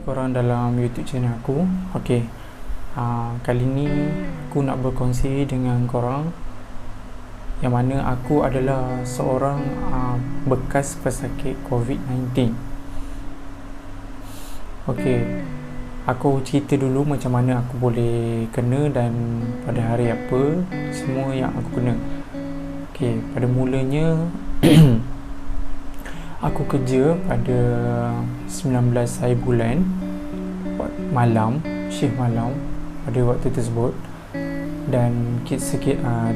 korang dalam YouTube channel aku. Okay, kali ni aku nak berkongsi dengan korang yang mana aku adalah seorang bekas pesakit COVID-19. Okay, aku cerita dulu macam mana aku boleh kena dan pada hari apa semua yang aku kena. Okay, pada mulanya aku kerja pada 19 hari bulan malam, shift malam pada waktu tersebut, dan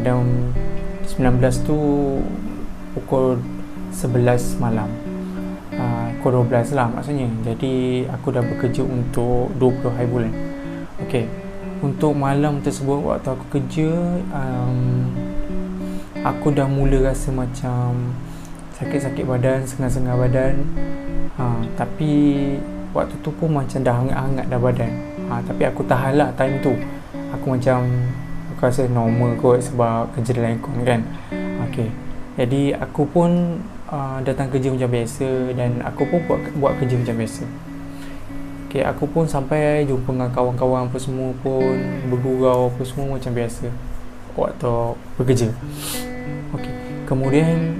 dan 19 tu pukul 11 malam, pukul 12 lah maksudnya. Jadi aku dah bekerja untuk 20 hari bulan. Okay, untuk malam tersebut waktu aku kerja, aku dah mula rasa macam sakit-sakit badan, sengal-sengal badan. Tapi waktu tu pun macam dah hangat-hangat dah badan. Tapi aku tahan lah time tu. Aku rasa normal kot sebab kerja dalam aircon kan. Okay, jadi aku pun datang kerja macam biasa dan aku pun buat kerja macam biasa. Okay, aku pun sampai jumpa dengan kawan-kawan apa semua pun, bergurau apa semua macam biasa waktu bekerja. Okay, kemudian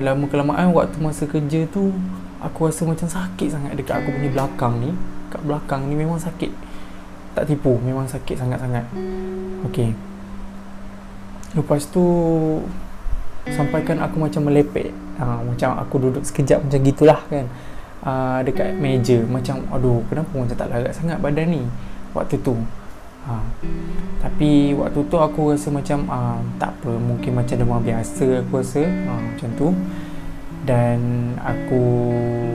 lama-kelamaan waktu masa kerja tu, aku rasa macam sakit sangat dekat aku punya belakang ni. Kat belakang ni memang sakit, tak tipu, memang sakit sangat-sangat. Okay, lepas tu sampaikan aku macam melepek, macam aku duduk sekejap macam gitulah kan, dekat meja. Macam aduh, kenapa macam tak larat sangat badan ni waktu tu. Tapi waktu tu aku rasa macam tak apa, mungkin macam demam biasa aku rasa, macam tu. Dan aku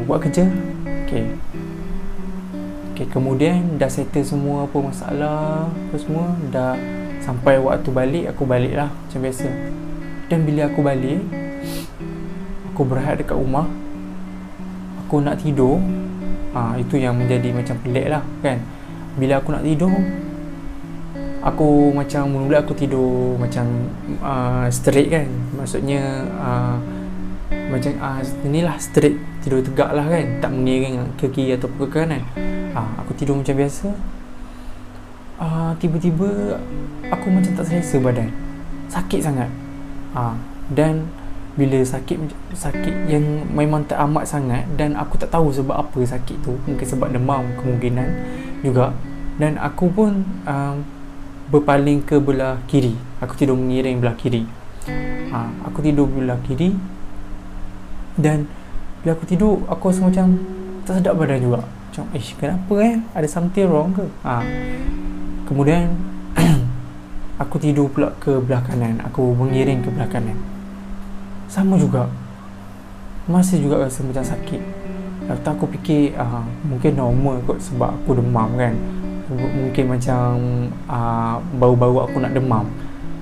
buat kerja. Okay, kemudian dah settle semua apa masalah apa semua, dah sampai waktu balik, aku balik lah macam biasa. Dan bila aku balik, aku berehat dekat rumah, aku nak tidur. Itu yang menjadi macam pelik lah kan. Bila aku nak tidur, aku macam mula aku tidur macam straight kan. Maksudnya macam inilah straight, tidur tegak lah kan, tak mengiring ke kiri ataupun ke kanan. Aku tidur macam biasa. Tiba-tiba aku macam tak selesa badan, sakit sangat. Dan bila sakit yang memang tak amat sangat, dan aku tak tahu sebab apa sakit tu. Mungkin sebab demam kemungkinan juga. Dan aku pun berpaling ke belah kiri. Aku tidur mengiring belah kiri. Aku tidur belah kiri. Dan bila aku tidur, aku rasa macam tak sedap badan juga. Macam kenapa ada something wrong ke? Kemudian aku tidur pula ke belah kanan. Aku mengiring ke belah kanan, sama juga, masih juga rasa macam sakit. Lepas tu aku fikir mungkin normal kot sebab aku demam kan. Mungkin macam baru-baru aku nak demam.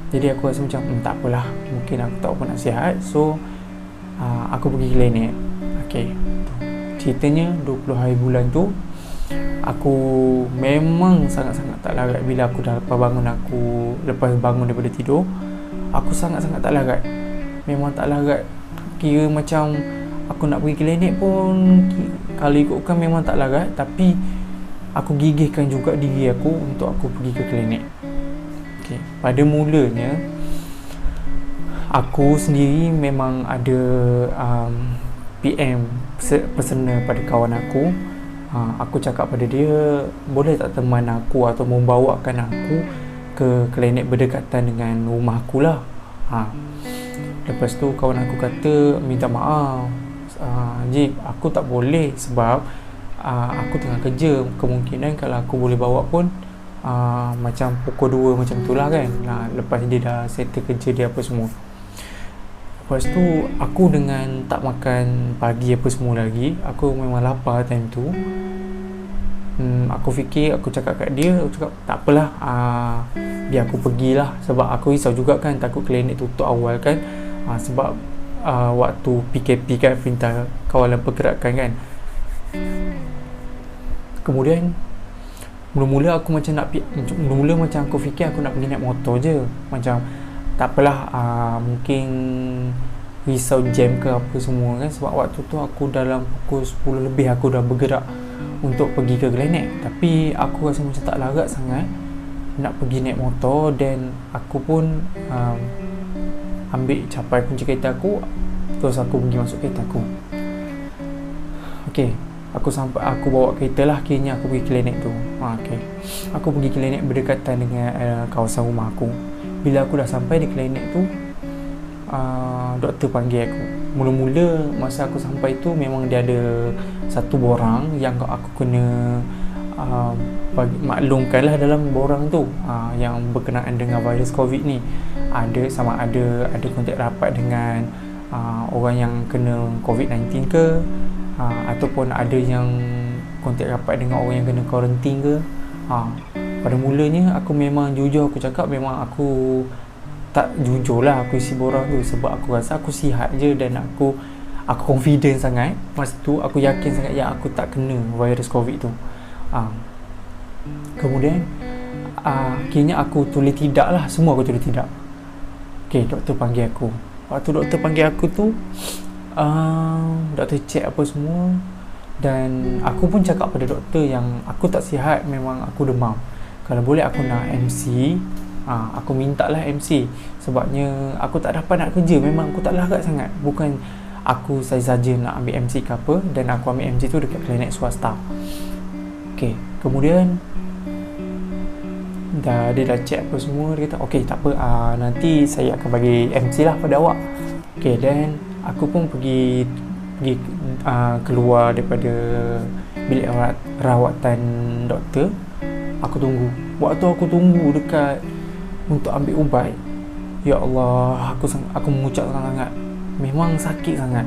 Jadi aku rasa macam tak apalah, mungkin aku tak apa nak sihat. So aku pergi klinik. Okay, ceritanya 20 hari bulan tu aku memang sangat-sangat tak larat. Bila aku dah lepas bangun daripada tidur, aku sangat-sangat tak larat. Memang tak larat. Kira macam aku nak pergi klinik pun, kalau ikutkan memang tak larat. Tapi aku gigihkan juga diri aku untuk aku pergi ke klinik. Okay, pada mulanya aku sendiri memang ada PM personal pada kawan aku. Aku cakap pada dia, boleh tak teman aku atau membawakan aku ke klinik berdekatan dengan rumah aku lah. Lepas tu kawan aku kata, minta maaf Jib, aku tak boleh sebab aku tengah kerja. Kemungkinan kalau aku boleh bawa pun macam pukul 2 macam tu lah kan, lepas dia dah settle kerja dia apa semua. Lepas tu aku dengan tak makan pagi apa semua lagi, aku memang lapar time tu. Aku fikir, aku cakap kat dia, aku cakap tak apalah, biar aku pergilah. Sebab aku risau juga kan, takut klinik tutup awal kan. Sebab waktu PKP kan, Perintah Kawalan Pergerakan kan. Kemudian mula-mula aku macam aku fikir aku nak pergi naik motor je. Macam tak apalah, mungkin risau jam ke apa semua kan. Sebab waktu tu aku dalam pukul 10 lebih aku dah bergerak untuk pergi ke Gleneck. Tapi aku rasa macam tak larat sangat nak pergi naik motor, dan aku pun ambil capai kunci kereta aku, terus aku pergi masuk kereta aku. Okey, aku bawa kereta lah, akhirnya aku pergi klinik tu. Okey, aku pergi klinik berdekatan dengan kawasan rumah aku. Bila aku dah sampai di klinik tu, doktor panggil aku. Mula-mula masa aku sampai tu memang dia ada satu borang yang aku kena maklumkanlah dalam borang tu, yang berkenaan dengan virus COVID ni. Ada kontak rapat dengan orang yang kena COVID-19 ke, ataupun ada yang kontak rapat dengan orang yang kena kuarantin ke. Pada mulanya aku memang jujur aku cakap, memang aku tak jujur lah aku isi borang tu, sebab aku rasa aku sihat je, dan aku confident sangat masa tu. Aku yakin sangat yang aku tak kena virus COVID tu. Kemudian akhirnya aku tulis tidak lah, semua aku tulis tidak. Okay, doktor panggil aku. Waktu doktor panggil aku tu, doktor check apa semua, dan aku pun cakap pada doktor yang aku tak sihat, memang aku demam. Kalau boleh aku nak MC. Aku minta lah MC, sebabnya aku tak dapat nak kerja. Memang aku tak larat sangat. Bukan aku saja nak ambil MC ke apa, dan aku ambil MC tu dekat klinik swasta. Okay, kemudian dia dah check apa semua. Dia kata okey, tak apa, nanti saya akan bagi MC lah pada awak. Okey, dan aku pun pergi keluar daripada bilik rawatan doktor. Aku tunggu. Waktu aku tunggu dekat untuk ambil ubat, ya Allah, aku mengucap sangat-sangat. Memang sakit sangat.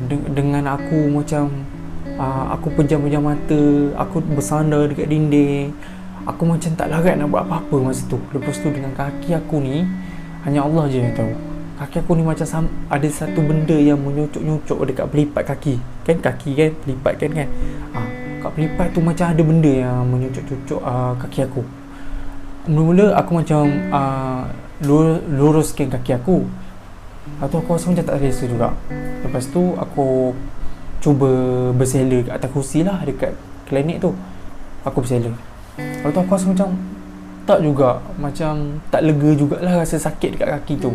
Dengan aku macam aku pejam-pejam mata, aku bersandar dekat dinding. Aku macam tak larat nak buat apa-apa masa tu. Lepas tu dengan kaki aku ni, hanya Allah je yang tahu. Kaki aku ni macam ada satu benda yang menyucuk-nyucuk dekat pelipat kaki. Kan kaki kan, pelipat kan. Kat pelipat tu macam ada benda yang menyucuk-nyucuk kaki aku. Mula-mula aku macam luruskan kaki aku. Atau aku rasa macam tak selesa juga. Lepas tu aku cuba bersela kat atas kursi lah dekat klinik tu. Aku bersela. Lepas tu aku rasa macam tak juga, macam tak lega jugalah rasa sakit dekat kaki tu.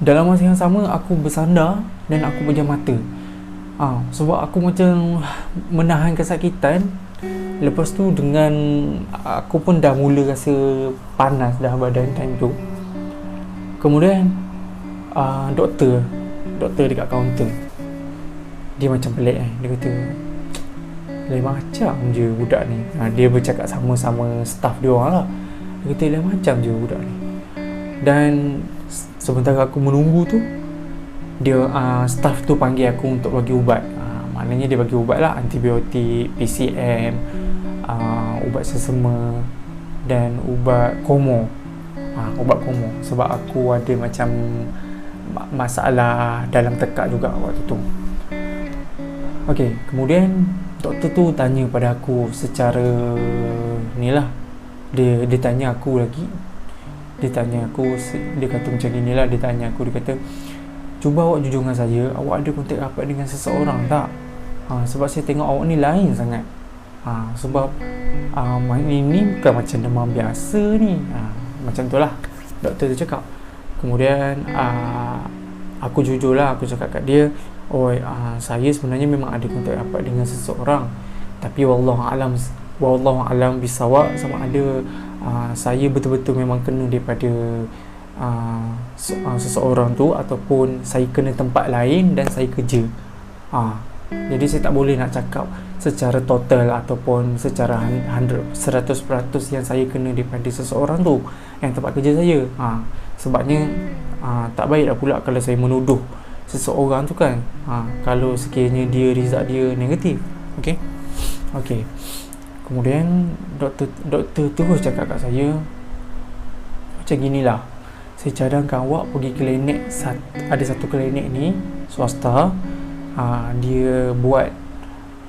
Dalam masa yang sama aku bersandar dan aku pejam mata. Sebab aku macam menahan kesakitan. Lepas tu dengan aku pun dah mula rasa panas dah badan time tu. Kemudian doktor dekat kaunter, dia macam pelik dia kata, lain macam je budak ni. Dia bercakap sama-sama staff dia orang lah. Dia kata lain macam je budak ni. Dan sementara aku menunggu tu, dia staff tu panggil aku untuk bagi ubat. Maknanya dia bagi ubat lah, antibiotik, PCM, ubat sesama dan ubat komo. Ubat komo sebab aku ada macam masalah dalam tekak juga waktu tu. Okey, kemudian doktor tu tanya pada aku secara ni lah. Dia tanya aku lagi. Dia kata macam gini lah. Dia tanya aku, dia kata, cuba awak jujur dengan saya, awak ada kontak rapat dengan seseorang tak? Sebab saya tengok awak ni lain sangat. Sebab ini bukan macam demam biasa ni. Macam tu lah doktor tu cakap. Kemudian aku jujur lah. Aku cakap kat dia, saya sebenarnya memang ada kontak rapat dengan seseorang, tapi wallahu alam bisawab, sama ada saya betul-betul memang kena daripada seseorang tu, ataupun saya kena tempat lain dan saya kerja. Jadi saya tak boleh nak cakap secara total ataupun secara 100% yang saya kena daripada seseorang tu yang tempat kerja saya. Sebabnya tak baik dah pula kalau saya menuduh seseorang tu kan, kalau sekiranya result dia negatif. Okey. Kemudian doktor terus cakap kat saya macam ginilah, saya cadangkan awak pergi klinik. Ada satu klinik ni swasta, dia buat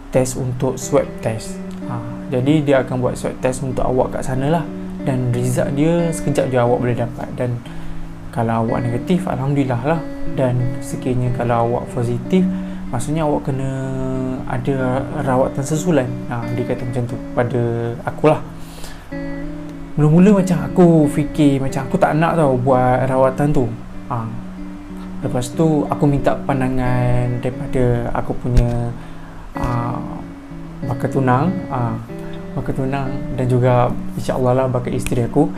test untuk swab test. Jadi dia akan buat swab test untuk awak kat sana lah, dan result dia sekejap je awak boleh dapat. Dan kalau awak negatif, alhamdulillah lah. Dan sekiranya kalau awak positif, maksudnya awak kena ada rawatan susulan. Dia kata macam tu pada akulah. Mula-mula macam aku fikir macam aku tak nak tau buat rawatan tu. Lepas tu aku minta pandangan daripada aku punya bakal tunang, dan juga insya-Allah lah bakal isteri aku.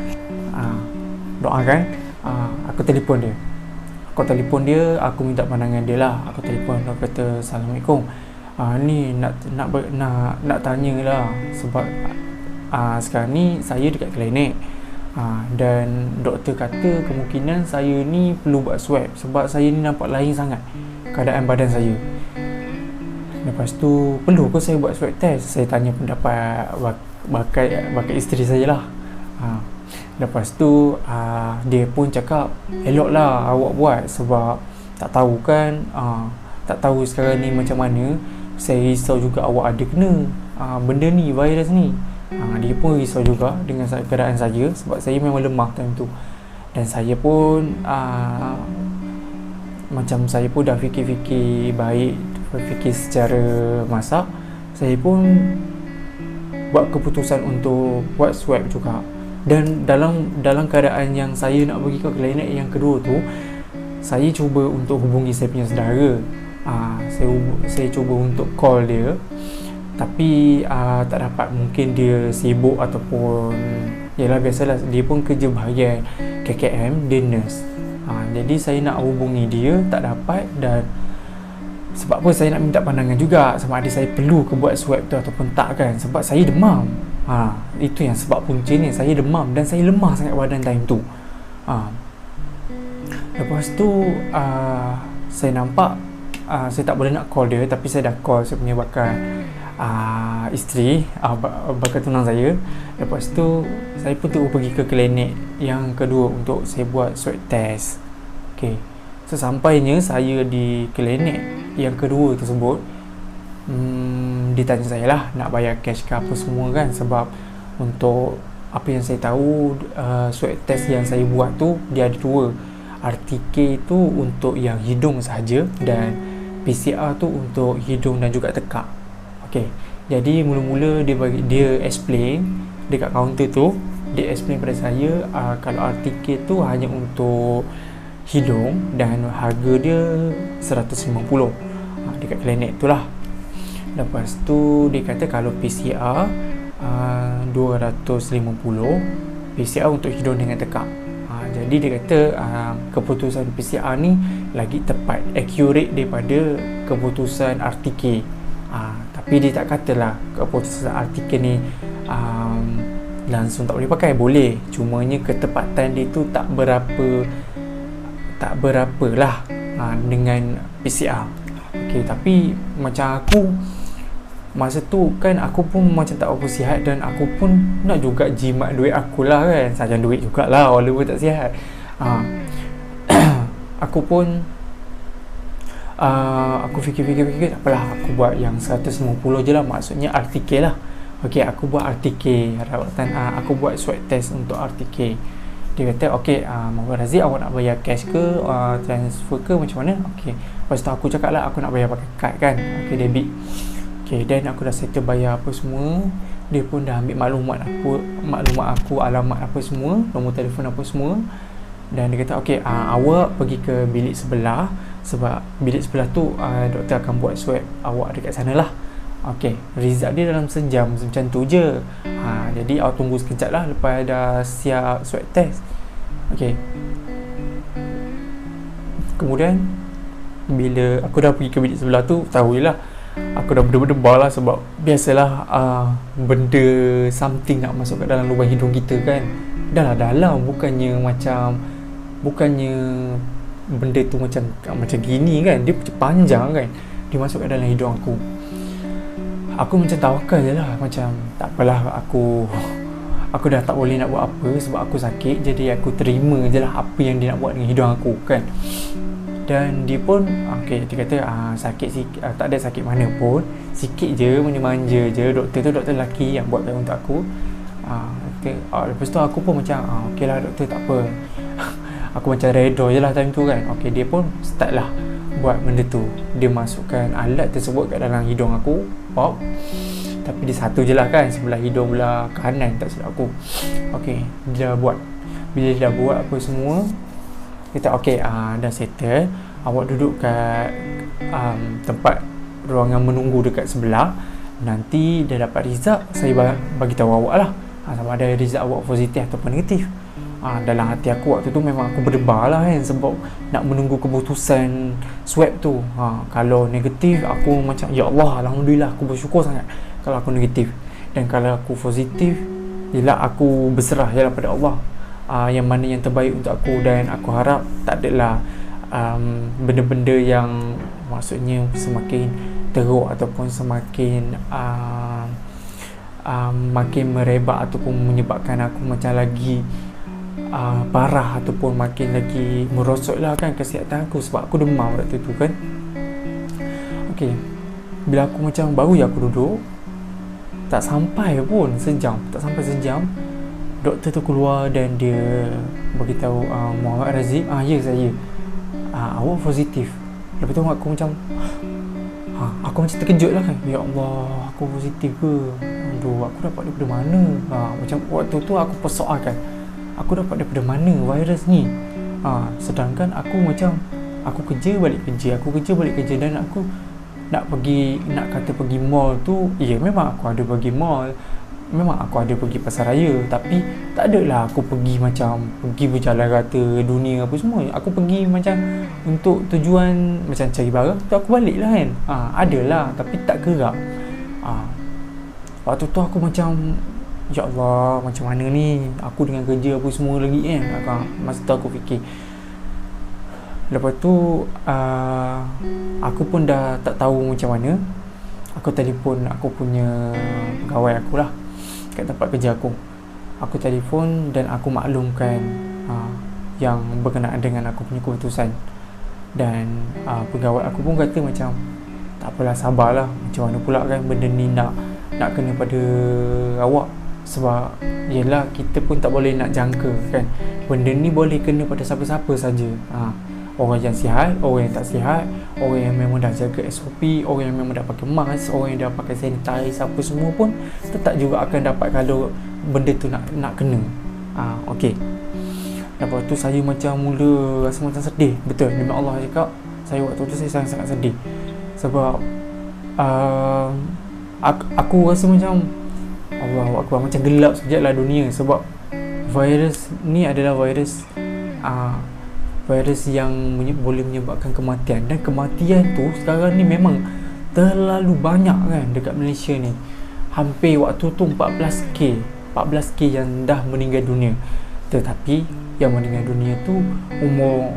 Doakan. Aku telefon dia, aku minta pandangan dia lah. Aku telefon, aku kata Assalamualaikum, ni nak tanya lah, sebab sekarang ni saya dekat klinik, dan doktor kata kemungkinan saya ni perlu buat swab sebab saya ni nampak lain sangat keadaan badan saya. Lepas tu, perlu ke saya buat swab test? Saya tanya pendapat bakal isteri saya lah. Lepas tu dia pun cakap elok lah awak buat, sebab tak tahu kan, tak tahu sekarang ni macam mana. Saya risau juga awak ada kena benda ni, virus ni. Dia pun risau juga dengan keadaan saya, sebab saya memang lemah time tu. Dan saya pun macam saya pun dah fikir-fikir baik, fikir secara masak. Saya pun buat keputusan untuk buat swab juga. Dan dalam keadaan yang saya nak pergi ke klinik yang kedua tu, saya cuba untuk hubungi saya punya saudara. Saya cuba untuk call dia, tapi tak dapat. Mungkin dia sibuk ataupun yalah, biasalah dia pun kerja bahagian KKM, dia nurse. Jadi saya nak hubungi dia tak dapat. Dan sebab apa saya nak minta pandangan juga sama ada saya perlu ke buat swab tu ataupun tak kan, sebab saya demam. Itu yang sebab puncanya, saya demam dan saya lemah sangat badan time tu. Lepas tu saya nampak saya tak boleh nak call dia, tapi saya dah call saya punya bakal isteri, bakal tunang saya. Lepas tu saya pun terus pergi ke klinik yang kedua untuk saya buat swab test. Sesampainya saya di klinik yang kedua tersebut, dia tanya saya lah nak bayar cash ke apa semua kan. Sebab untuk apa yang saya tahu, swab test yang saya buat tu dia ada dua. RTK tu untuk yang hidung sahaja, dan PCR tu untuk hidung dan juga tekak. Jadi mula-mula dia explain dekat kaunter tu, dia explain pada saya kalau RTK tu hanya untuk hidung dan harga dia 150 dekat klinik tu lah. Lepas tu dia kata kalau PCR 250 PCR untuk hidung dengan tekak. Jadi dia kata keputusan PCR ni lagi tepat, accurate daripada keputusan RTK. Tapi dia tak katalah keputusan RTK ni langsung tak boleh pakai, boleh, cumanya ketepatan dia tu tak berapa lah dengan PCR. Tapi macam aku masa tu kan, aku pun macam tak apa sihat, dan aku pun nak juga jimat duit aku lah kan, sayang duit jugalah walaupun tak sihat. Aku pun aku fikir tak apalah, aku buat yang 150 je lah, maksudnya RTK lah. Aku buat RTK rawatan, aku buat swab test untuk RTK. Dia kata Muhammad Razik, awak nak bayar cash ke transfer ke macam mana? Lepas tu aku cakap lah aku nak bayar pakai kad kan, debit. Dan aku dah settle bayar apa semua. Dia pun dah ambil maklumat aku, alamat apa semua, nombor telefon apa semua. Dan dia kata awak pergi ke bilik sebelah, sebab bilik sebelah tu doktor akan buat swab awak dekat sana lah. Result dia dalam sejam macam tu je. Jadi awak tunggu sekejap lah lepas dah siap swab test. Kemudian bila aku dah pergi ke bilik sebelah tu, tahulah aku dah berdebar lah, sebab biasalah benda something nak masuk kat dalam lubang hidung kita kan. Dah lah dalam, bukannya benda tu macam gini kan, dia panjang kan, dia masuk kat dalam hidung aku. Aku macam tawakal je lah, macam tak apalah, aku dah tak boleh nak buat apa sebab aku sakit, jadi aku terima je lah apa yang dia nak buat dengan hidung aku kan. Dan dia pun dia kata sakit sikit, tak ada sakit mana pun, sikit je, manja-manja je. Doktor tu doktor lelaki yang buatkan untuk aku. Lepas tu aku pun macam okey lah doktor, tak apa. Aku macam redha je lah time tu kan. Dia pun start lah buat benda tu. Dia masukkan alat tersebut kat dalam hidung aku, pop. Tapi dia satu je lah kan, sebelah hidung belah kanan tak silap aku. Okay, dia buat. Bila dia dah buat apa semua, kita okay, dah settle. Awak duduk kat tempat ruangan menunggu dekat sebelah. Nanti dia dapat result, saya bagi tahu awak lah, sama ada result awak positif ataupun negatif. Dalam hati aku waktu tu memang aku berdebar lah kan, sebab nak menunggu keputusan swab tu. Kalau negatif, aku macam ya Allah, Alhamdulillah, aku bersyukur sangat kalau aku negatif. Dan kalau aku positif, yelah aku berserah jelah pada Allah, yang mana yang terbaik untuk aku. Dan aku harap tak adalah benda-benda yang maksudnya semakin teruk ataupun semakin makin merebak ataupun menyebabkan aku macam lagi parah ataupun makin lagi merosot lah kan kesihatan aku, sebab aku demam waktu tu kan. Okay, bila aku macam baru je aku duduk, tak sampai sejam, doktor tu keluar dan dia beritahu, Muhammad Razif, ya saya, awak positif. Lepas tu aku macam terkejut lah kan, ya Allah, aku positif ke? Aduh, aku dapat daripada mana? Macam waktu tu aku persoalkan, aku dapat daripada mana virus ni? Sedangkan aku macam aku kerja balik kerja dan aku nak kata pergi mall tu, ya memang aku ada pergi mall, memang aku ada pergi pasar raya, tapi tak adalah aku pergi berjalan rata dunia apa semua. Aku pergi macam untuk tujuan macam cari barang tu, aku balik lah kan. Adalah, tapi tak gerak. Waktu tu aku macam, ya Allah, macam mana ni aku dengan kerja apa semua lagi kan. Masa tu aku fikir. Lepas tu aku pun dah tak tahu macam mana. Aku telefon aku punya pegawai aku lah kat tempat kerja aku. Aku telefon dan aku maklumkan yang berkenaan dengan aku punya keputusan. Dan pegawai aku pun kata macam, tak apalah, sabarlah, macam mana pula kan benda ni nak kena pada awak. Sebab yelah, kita pun tak boleh nak jangka kan, benda ni boleh kena pada siapa-siapa saja. Orang yang sihat, orang yang tak sihat, orang yang memang dah jaga SOP, orang yang memang dah pakai mask, orang yang dah pakai sanitizer, apa semua pun tetap juga akan dapat kalau benda tu nak kena. Okey. Lepas tu saya macam mula rasa macam sedih. Betul, demi Allah cakap, saya waktu tu saya sangat-sangat sedih. Sebab aku rasa macam Allahu Akbar, macam gelap sekejap lah dunia. Sebab virus ni adalah virus yang boleh menyebabkan kematian. Dan kematian tu sekarang ni memang terlalu banyak kan dekat Malaysia ni. Hampir waktu tu 14k yang dah meninggal dunia. Tetapi yang meninggal dunia tu umur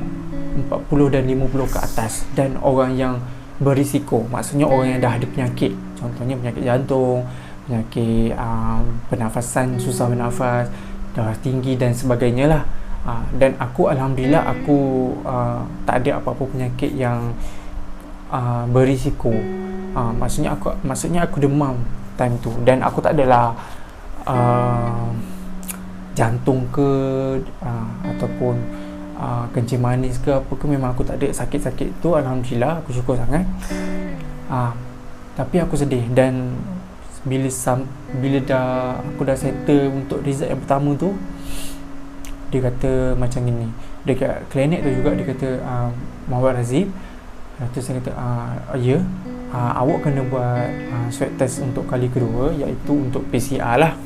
40 dan 50 ke atas, dan orang yang berisiko, maksudnya orang yang dah ada penyakit, contohnya penyakit jantung, penyakit pernafasan, susah bernafas, darah tinggi dan sebagainya lah. Dan aku alhamdulillah aku tak ada apa-apa penyakit yang berisiko. Maksudnya aku demam time tu, dan aku tak adalah jantung ke ataupun kencing manis ke apa ke. Memang aku tak ada sakit-sakit tu, alhamdulillah, aku syukur sangat. Tapi aku sedih. Dan bila aku dah settle untuk result yang pertama tu, dia kata macam gini, dekat klinik tu juga dia kata, Muhammad Razif. Lepas tu saya kata, ya, awak kena buat swab test untuk kali kedua, iaitu untuk PCR lah.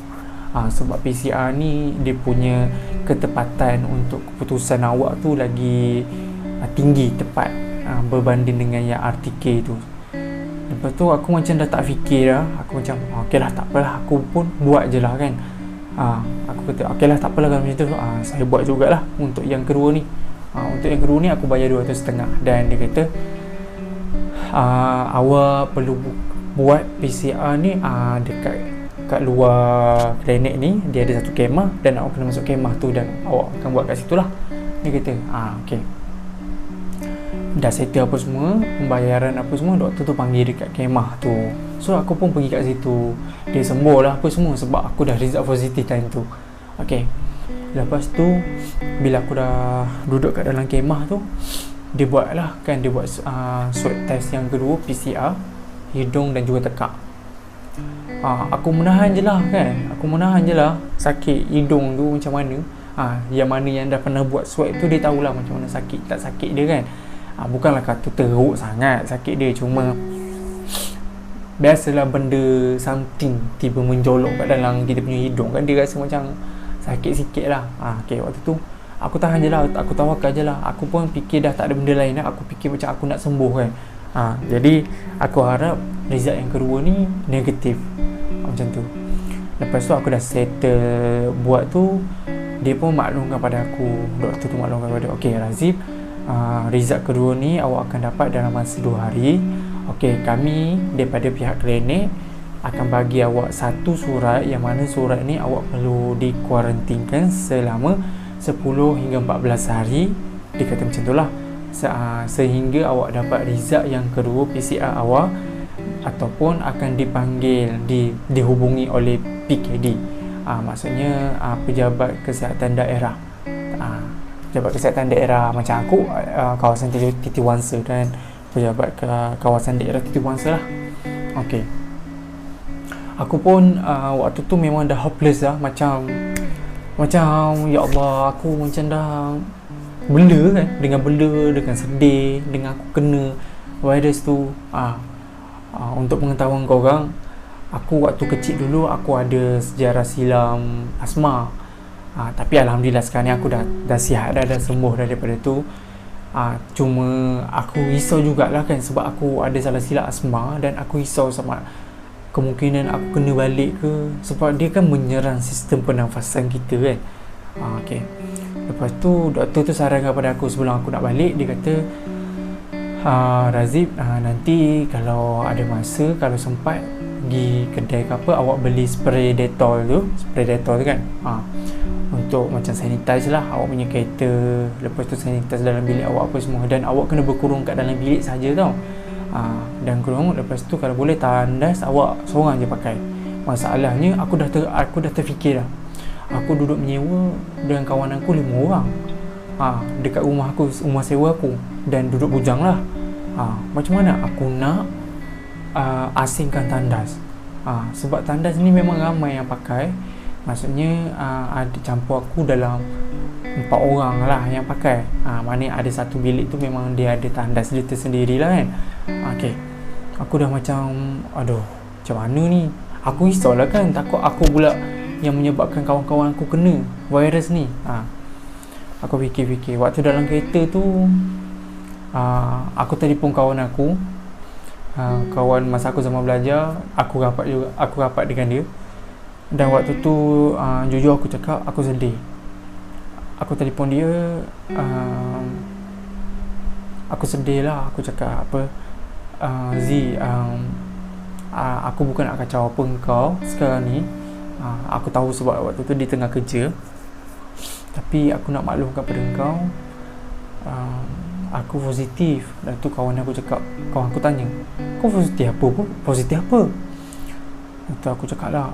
Sebab PCR ni dia punya ketepatan untuk keputusan awak tu lagi tinggi, tepat berbanding dengan yang RTK tu. Lepas tu aku macam dah tak fikir dah. Aku macam okey lah, tak apalah, aku pun buat je lah kan. Aku kata okey lah, tak apalah kalau macam tu. Saya buat jugalah untuk yang kedua ni. Untuk yang kedua ni aku bayar 250. Dan dia kata awak perlu buat PCR ni kat luar klinik ni. Dia ada satu kemah dan awak kena masuk kemah tu dan awak akan buat kat situ lah. Dia kata okey. Dah settle apa semua, pembayaran apa semua, doktor tu panggil dekat kemah tu. So aku pun pergi kat situ. Dia sembuh lah apa semua sebab aku dah result positif time tu. Okay, lepas tu bila aku dah duduk kat dalam kemah tu, Dia buat swab test yang kedua, PCR, hidung dan juga tekak. Aku menahan je lah sakit hidung tu macam mana. Yang mana yang dah pernah buat swab tu, dia tahulah macam mana sakit tak sakit dia kan. Bukanlah kata teruk sangat sakit dia, cuma biasalah benda something tiba menjolok kat dalam kita punya hidung kan, dia rasa macam sakit sikit lah. Okay, waktu tu aku tahan je lah, aku tawakal je lah. Aku pun fikir dah tak ada benda lain lah. Aku fikir macam aku nak sembuh kan. Jadi aku harap result yang kedua ni negatif, macam tu. Lepas tu aku dah settle buat tu, dia pun maklumkan pada aku, doktor tu maklumkan pada okay, Razif, result kedua ni awak akan dapat dalam masa 2 hari. Okay, kami daripada pihak klinik akan bagi awak satu surat, yang mana surat ni awak perlu dikuarantinkan selama 10 hingga 14 hari. Dia kata macam tu lah, sehingga awak dapat result yang kedua PCR awak, ataupun akan dipanggil, dihubungi oleh PKD, maksudnya pejabat kesihatan daerah. Pejabat kesihatan daerah macam aku, kawasan Titi Wangsa, dan pejabat kawasan daerah Titi Wangsa lah. Okay, aku pun waktu tu memang dah hopeless lah, macam ya Allah, aku macam dah bela kan, dengan sedih, dengan aku kena virus tu. Untuk pengetahuan korang, aku waktu kecil dulu aku ada sejarah silam asma. Tapi alhamdulillah sekarang ni aku dah sihat dah sembuh daripada tu. Cuma aku risau jugalah kan, sebab aku ada salah silap asma, dan aku risau sama kemungkinan aku kena balik ke, sebab dia kan menyerang sistem pernafasan kita kan. Okay. Lepas tu doktor tu sarankan pada aku sebelum aku nak balik, dia kata, Razif, nanti kalau ada masa, kalau sempat pergi kedai ke apa, awak beli spray Dettol tu kan, untuk macam sanitize lah awak punya kereta. Lepas tu sanitize dalam bilik awak apa semua, dan awak kena berkurung kat dalam bilik saja tau. Dan kurung, lepas tu kalau boleh tandas awak seorang je pakai. Masalahnya aku dah terfikir dah. Aku duduk menyewa dengan kawan aku 5 orang dekat rumah aku, rumah sewa aku, dan duduk bujang lah. Macam mana aku nak asingkan tandas? Sebab tandas ni memang ramai yang pakai. Maksudnya ada campur aku dalam 4 orang lah yang pakai. Mana ada satu bilik tu memang dia ada tandas dia tersendiri lah kan. Okay, aku dah macam aduh, macam mana ni? Aku risau lah kan, takut aku pula yang menyebabkan kawan-kawan aku kena virus ni. Aku fikir-fikir waktu dalam kereta tu, aku telefon kawan aku, kawan masa aku zaman belajar, aku rapat dengan dia. Dan waktu tu jujur aku cakap aku sedih. Aku telefon dia, aku sedih lah. Aku cakap apa, Z, aku bukan nak kacau apa kau sekarang ni. Aku tahu sebab waktu tu dia tengah kerja, tapi aku nak maklumkan pada kau, aku positif. Dan tu kawan aku tanya, kau positif apa? Itu aku cakap lah,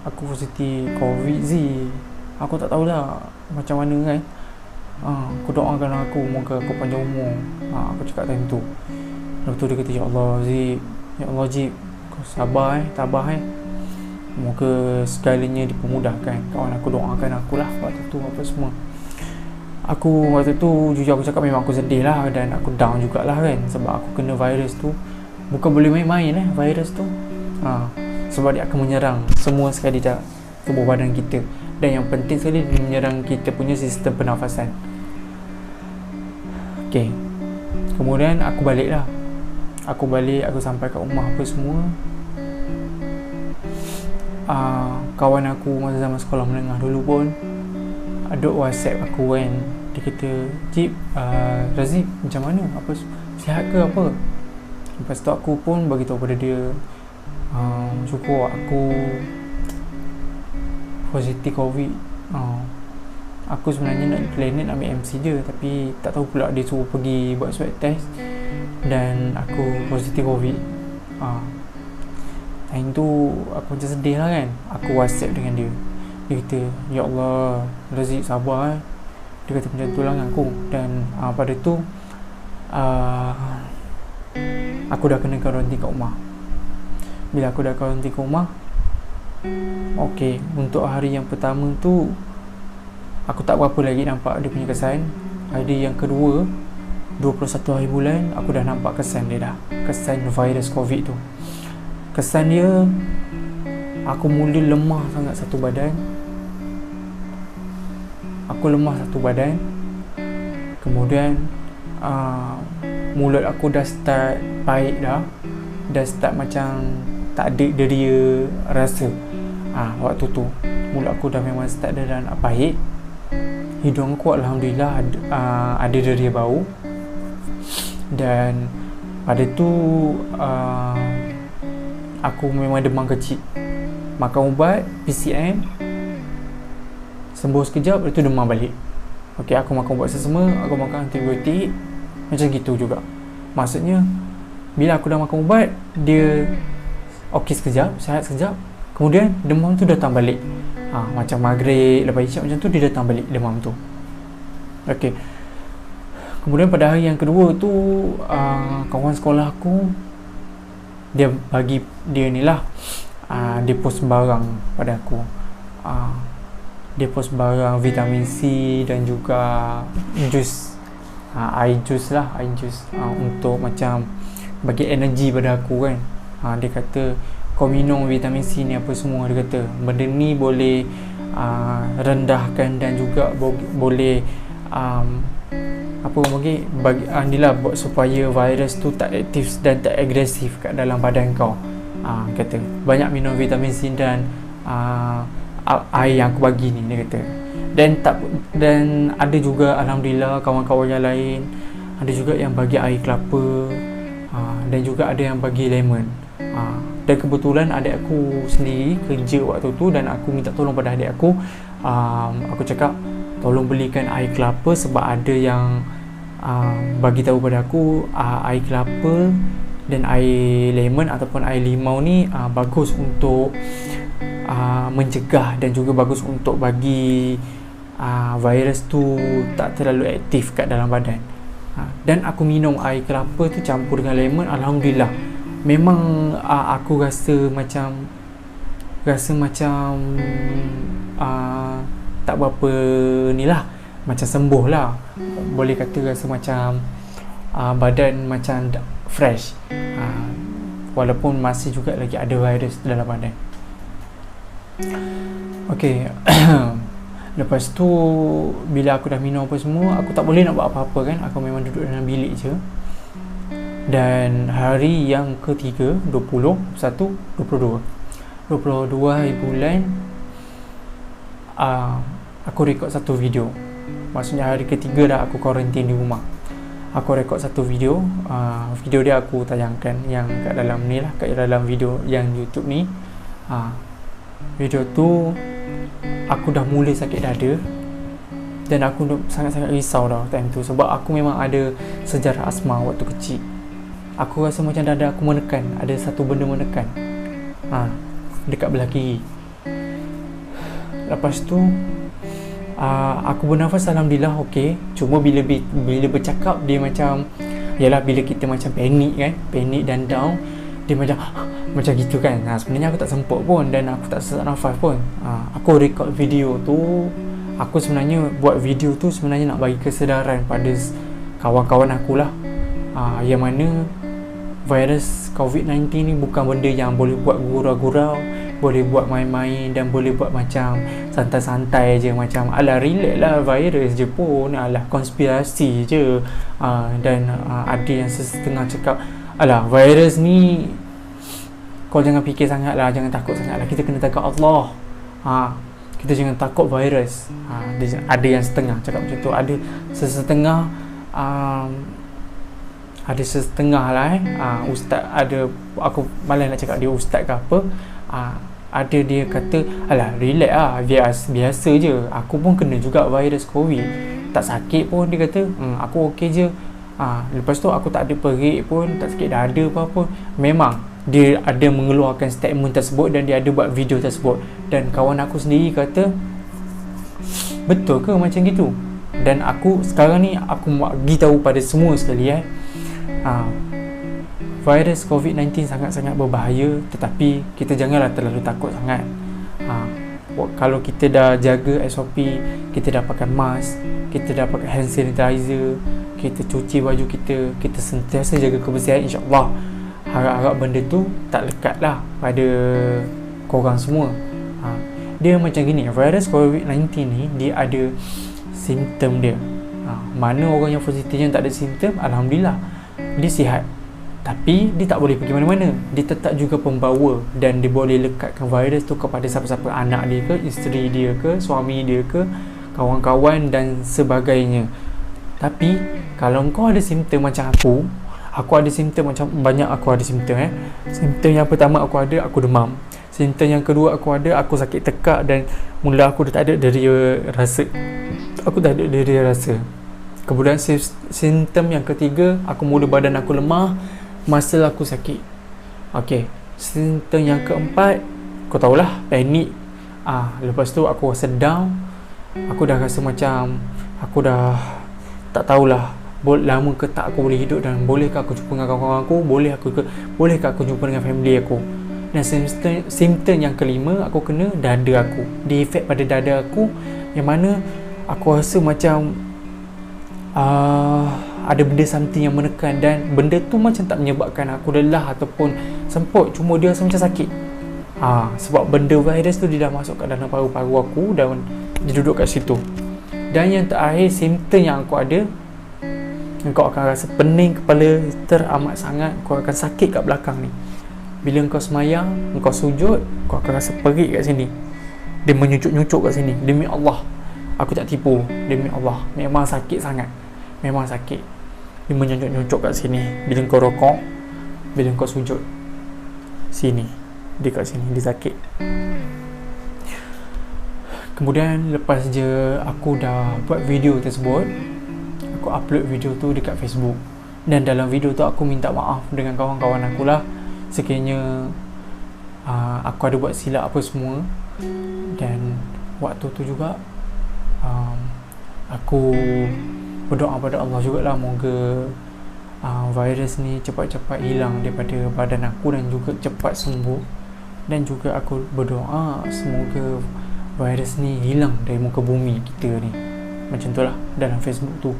aku positif COVID Z. Aku tak tahulah macam mana kan. Aku doakan aku, moga aku panjang umur. Aku cakap time tu. Lepas tu dia kata, Ya Allah Z, kau sabar tabah moga segalanya dipermudahkan. Kawan aku doakan aku lah waktu tu apa semua. Aku waktu tu jujur aku cakap memang aku sedih lah, dan aku down jugalah kan, sebab aku kena virus tu. Bukan boleh main-main virus tu. Sebab dia akan menyerang semua sekali dah tubuh badan kita, dan yang penting sekali dia menyerang kita punya sistem pernafasan. Okay, kemudian aku balik, aku sampai kat rumah apa semua. Kawan aku masa zaman sekolah menengah dulu pun ada WhatsApp aku kan. Dia kata, Cip, Razif macam mana? Apa sihat ke apa? Lepas tu aku pun bagi tahu pada dia, syukur aku positif COVID. Aku sebenarnya nak plan nak ambil MC je, tapi tak tahu pula dia suruh pergi buat swab test, dan aku positif COVID. Time tu aku macam sedih lah kan. Aku WhatsApp dengan dia. Dia kata, Ya Allah Razif sabar. Dia kata macam tu lah dengan aku. Dan pada tu aku dah kena karantin kat rumah. Bila aku dah karantin kat rumah, okey, untuk hari yang pertama tu aku tak berapa lagi nampak dia punya kesan. Hari yang kedua, 21 hari bulan, aku dah nampak kesan dia dah. Kesan virus COVID tu. Kesan dia, aku mula lemah sangat satu badan. Aku lemah satu badan. Kemudian mulut aku dah start pahit dah. Dah start macam tak ada deria rasa. Waktu tu mulut aku dah memang start dah nak pahit. Hidung aku alhamdulillah ada deria bau. Dan pada tu aku memang demam kecil. Makan ubat PCM, sembuh sekejap, lepas tu demam balik. Okey, aku makan ubat sesama, aku makan antibiotik, macam gitu juga. Maksudnya bila aku dah makan ubat, dia okey sekejap, sihat sekejap, kemudian demam tu datang balik. Macam maghrib, lepas isyak macam tu, dia datang balik demam tu. Okey. Kemudian pada hari yang kedua tu, kawan sekolah aku, dia bagi dia ni lah, dia post barang pada aku. Dia post barang vitamin C dan juga jus, air jus lah, air jus, untuk macam bagi energi pada aku kan. Dia kata kau minum vitamin C ni apa semua, dia kata benda ni boleh rendahkan dan juga boleh apa bagi inilah buat supaya virus tu tak aktif dan tak agresif kat dalam badan kau. Kata banyak minum vitamin C dan air yang aku bagi ni, dia kata. Dan ada juga alhamdulillah kawan-kawan yang lain, ada juga yang bagi air kelapa, dan juga ada yang bagi lemon. Dan kebetulan adik aku sendiri kerja waktu tu, dan aku minta tolong pada adik aku. Aku cakap tolong belikan air kelapa, sebab ada yang bagi tahu pada aku air kelapa dan air lemon ataupun air limau ni bagus untuk mencegah dan juga bagus untuk bagi virus tu tak terlalu aktif kat dalam badan. Dan aku minum air kelapa tu campur dengan lemon, alhamdulillah memang aku rasa macam tak berapa ni lah, macam sembuh lah, boleh kata rasa macam badan macam fresh, walaupun masih juga lagi ada virus dalam badan. Okey. Lepas tu bila aku dah minum apa semua, aku tak boleh nak buat apa-apa kan, aku memang duduk dalam bilik je. Dan hari yang ketiga, 22 hari bulan, aku rekod satu video. Maksudnya hari ketiga dah aku kuarantin di rumah. Aku rekod satu video. Video dia aku tayangkan yang kat dalam ni lah, kat dalam video yang YouTube ni. Video tu aku dah mula sakit dada. Dan aku sangat-sangat risau dah time tu, sebab aku memang ada sejarah asma waktu kecil. Aku rasa macam dada aku menekan, ada satu benda menekan dekat belah kiri. Lepas tu aku bernafas alhamdulillah okey. Cuma bila bercakap dia macam, yalah bila kita macam panik dan down, dia macam macam gitu kan. Sebenarnya aku tak semput pun dan aku tak sesak nafas pun. Aku record video tu. Aku sebenarnya buat video tu sebenarnya nak bagi kesedaran pada kawan-kawan aku lah, yang mana virus COVID-19 ni bukan benda yang boleh buat gurau-gurau, boleh buat main-main dan boleh buat macam santai-santai je, macam alah relax lah, virus je pun, alah konspirasi je. Dan ada yang setengah cakap, alah virus ni kau jangan fikir sangat lah, jangan takut sangat lah, kita kena takut Allah, kita jangan takut virus. Ada yang setengah cakap macam tu. Ada setengah lah ustaz, ada, aku malas nak cakap dia ustaz ke apa, ada dia kata alah relax lah, biasa je, aku pun kena juga virus COVID, tak sakit pun, dia kata aku okey je. Lepas tu aku tak ada perik pun, tak sakit dada apa-apa. Memang dia ada mengeluarkan statement tersebut dan dia ada buat video tersebut. Dan kawan aku sendiri kata, betul ke macam gitu? Dan aku sekarang ni aku bagi tahu pada semua sekali Virus COVID-19 sangat-sangat berbahaya, tetapi kita janganlah terlalu takut sangat. Kalau kita dah jaga SOP, kita dah pakai mask, kita dah pakai hand sanitizer, kita cuci baju kita sentiasa jaga kebersihan, insyaAllah harap-harap benda tu tak lekat lah pada korang semua. Dia macam gini, virus COVID-19 ni dia ada simptom dia. Mana orang yang positif yang tak ada simptom, Alhamdulillah dia sihat, tapi dia tak boleh pergi mana-mana. Dia tetap juga pembawa dan dia boleh lekatkan virus tu kepada siapa-siapa, anak dia ke, isteri dia ke, suami dia ke, kawan-kawan dan sebagainya. Tapi kalau kau ada simptom macam aku ada simptom macam banyak, aku ada simptom Simptom yang pertama aku demam. Simptom yang kedua aku sakit tekak dan mula aku dah tak ada deria rasa. Kemudian simptom yang ketiga, aku mula badan aku lemah, masa aku sakit. Simptom yang keempat, kau tahulah, panik. Lepas tu aku rasa down. Aku dah rasa macam aku dah tak tahulah lama ke tak aku boleh hidup, dan bolehkah aku jumpa dengan kawan-kawan aku, bolehkah aku jumpa dengan family aku. Dan simptom yang kelima, aku kena dada aku. Dia efek pada dada aku, yang mana aku rasa macam ada benda something yang menekan, dan benda tu macam tak menyebabkan aku lelah ataupun semput, cuma dia rasa macam sakit. Sebab benda virus tu dia dah masuk kat dalam paru-paru aku dan dia duduk kat situ. Dan yang terakhir, simptom yang aku ada, kau akan rasa pening kepala teramat sangat, kau akan sakit kat belakang ni. Bila kau semayang, kau sujud, kau akan rasa perit kat sini, dia menyucuk-nyucuk kat sini. Demi Allah, aku tak tipu, demi Allah, memang sakit sangat. Memang sakit. Dia menyucuk-nyucuk kat sini. Bila kau rokok, bila kau sujud, sini, dia kat sini, dia sakit. Kemudian lepas je aku dah buat video tersebut, aku upload video tu dekat Facebook. Dan dalam video tu aku minta maaf dengan kawan-kawan aku lah. Sekiranya aku ada buat silap apa semua. Dan waktu tu juga aku berdoa pada Allah jugalah, moga virus ni cepat-cepat hilang daripada badan aku dan juga cepat sembuh. Dan juga aku berdoa semoga virus ni hilang dari muka bumi kita ni. Macam tu lah dalam Facebook tu.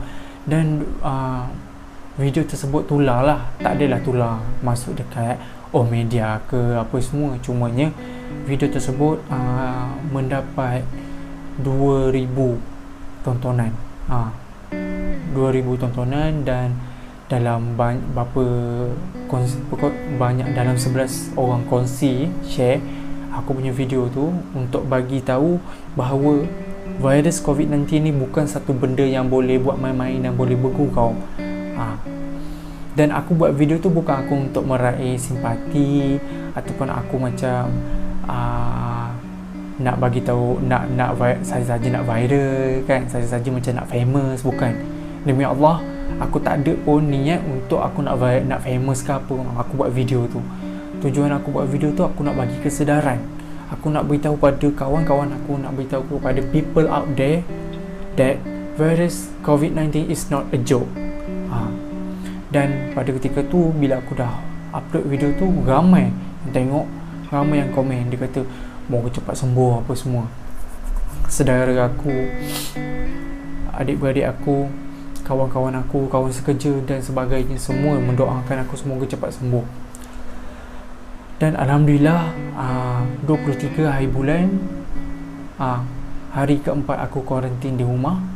Dan video tersebut tular lah, tak adalah tular masuk dekat media ke apa semua. Cumanya video tersebut mendapat 2,000 tontonan. 2,000 tontonan, dan dalam banyak dalam 11 orang kongsi share aku punya video tu untuk bagi tahu bahawa virus COVID-19 ni bukan satu benda yang boleh buat main-main dan boleh bergurau. Dan aku buat video tu bukan aku untuk meraih simpati ataupun aku macam nak bagi tahu saja nak viral kan, saja macam nak famous, bukan. Demi Allah, aku tak ada pun niat untuk aku nak famous ke apa. Aku buat video tu, tujuan aku buat video tu, aku nak bagi kesedaran. Aku nak beritahu pada kawan-kawan aku, nak beritahu kepada people out there that virus COVID-19 is not a joke. Dan pada ketika tu, bila aku dah upload video tu, ramai yang tengok, ramai yang komen. Dia kata moga cepat sembuh apa semua. Saudara aku, adik-beradik aku, kawan-kawan aku, kawan sekerja dan sebagainya, semua mendoakan aku semoga cepat sembuh. Dan Alhamdulillah, 23 hari bulan, hari keempat aku kuarantin di rumah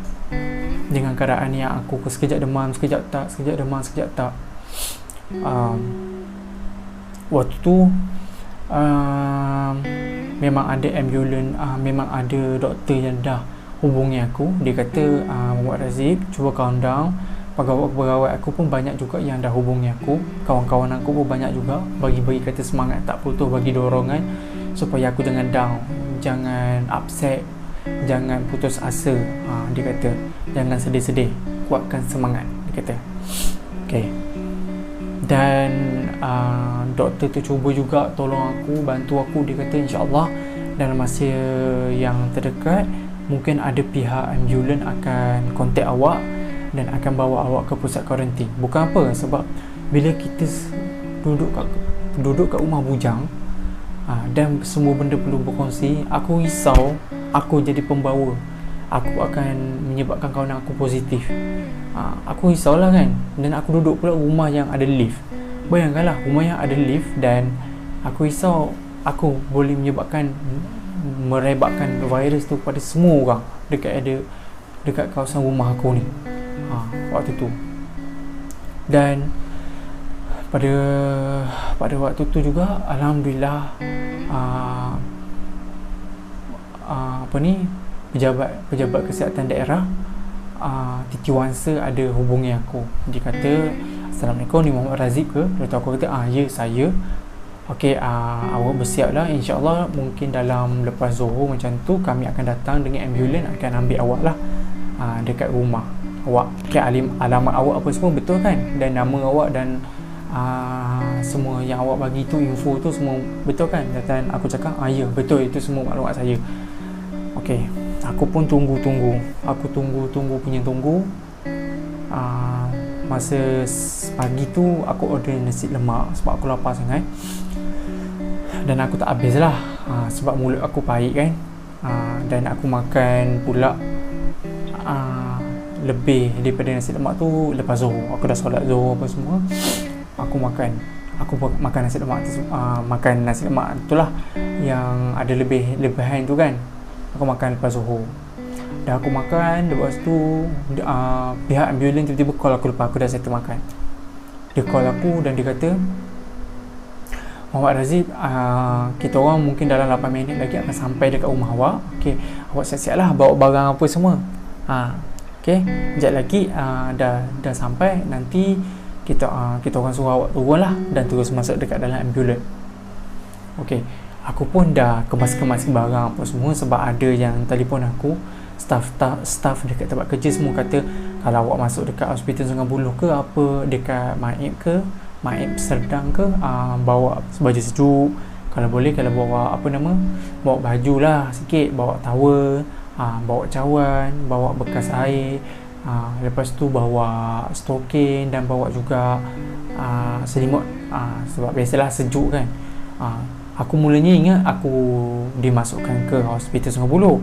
dengan keadaan yang aku sekejap demam, sekejap tak, sekejap demam, sekejap tak. Waktu tu memang ada ambulans, memang ada doktor yang dah hubungi aku. Dia kata, Muhammad Razif, cuba calm down. Pegawai aku pun banyak juga yang dah hubungi aku. Kawan-kawan aku pun banyak juga bagi kata semangat, tak putus bagi dorongan supaya aku jangan down, jangan upset, jangan putus asa. Dia kata jangan sedih-sedih, kuatkan semangat, dia kata. Okay. Dan doktor tu cuba juga tolong aku, bantu aku. Dia kata insyaAllah dalam masa yang terdekat mungkin ada pihak ambulans akan kontak awak dan akan bawa awak ke pusat kuarantin. Bukan apa, sebab bila kita duduk kat rumah bujang, dan semua benda perlu berkongsi, aku risau aku jadi pembawa, aku akan menyebabkan kawan aku positif. Aku risaulah kan. Dan aku duduk pula rumah yang ada lift. Bayangkanlah rumah yang ada lift, dan aku risau aku boleh merebakkan virus tu pada semua orang dekat kawasan rumah aku ni waktu tu. Dan pada waktu tu juga, alhamdulillah, pejabat kesihatan daerah, Titi Wangsa ada hubungi aku. Dia kata, "Assalamualaikum, ni Muhammad Razif ke?" Lepas tu aku kata, "Ya, saya." "Okey, awak bersiaplah, insyaAllah mungkin dalam lepas Zohor macam tu, kami akan datang dengan ambulans, akan ambil awak lah dekat rumah awak. Okay, alamat awak apa semua betul kan? Dan nama awak dan semua yang awak bagi tu, info tu semua betul kan?" Dan aku cakap, "Ya, betul, itu semua maklumat saya." Okey, aku pun tunggu. Aku tunggu punya tunggu. Masa pagi tu aku order nasi lemak sebab aku lapar sangat. Dan aku tak habis lah, sebab mulut aku pahit kan. Dan aku makan pula lebih daripada nasi lemak tu lepas Zohor. Aku dah solat Zohor apa semua, aku makan nasi lemak tu, makan nasi lemak tu lah yang ada lebihan tu kan. Aku makan lepas Zohor. Dah aku makan, lepas tu pihak ambulans tiba-tiba call aku lepas aku dah settle makan. Dia call aku dan dia kata, "Muhammad Razif, kita orang mungkin dalam 8 minit lagi akan sampai dekat rumah awak. Okey, awak siap-siap lah bawa barang apa semua. Okey, sekejap lagi dah sampai. Nanti kita orang suruh awak turun lah dan terus masuk dekat dalam ambulans." Okey, aku pun dah kemas-kemas barang apa semua, sebab ada yang telefon aku, staff dekat tempat kerja semua kata, kalau awak masuk dekat hospital Sungai Buloh ke apa, dekat Maib Serdang ke, bawa baju sejuk, kalau boleh, kalau bawa bawa baju lah sikit, bawa towel, bawa cawan, bawa bekas air, lepas tu bawa stokin, dan bawa juga selimut, sebab biasalah sejuk kan. Aku mulanya ingat aku dimasukkan ke hospital Sungai Buloh.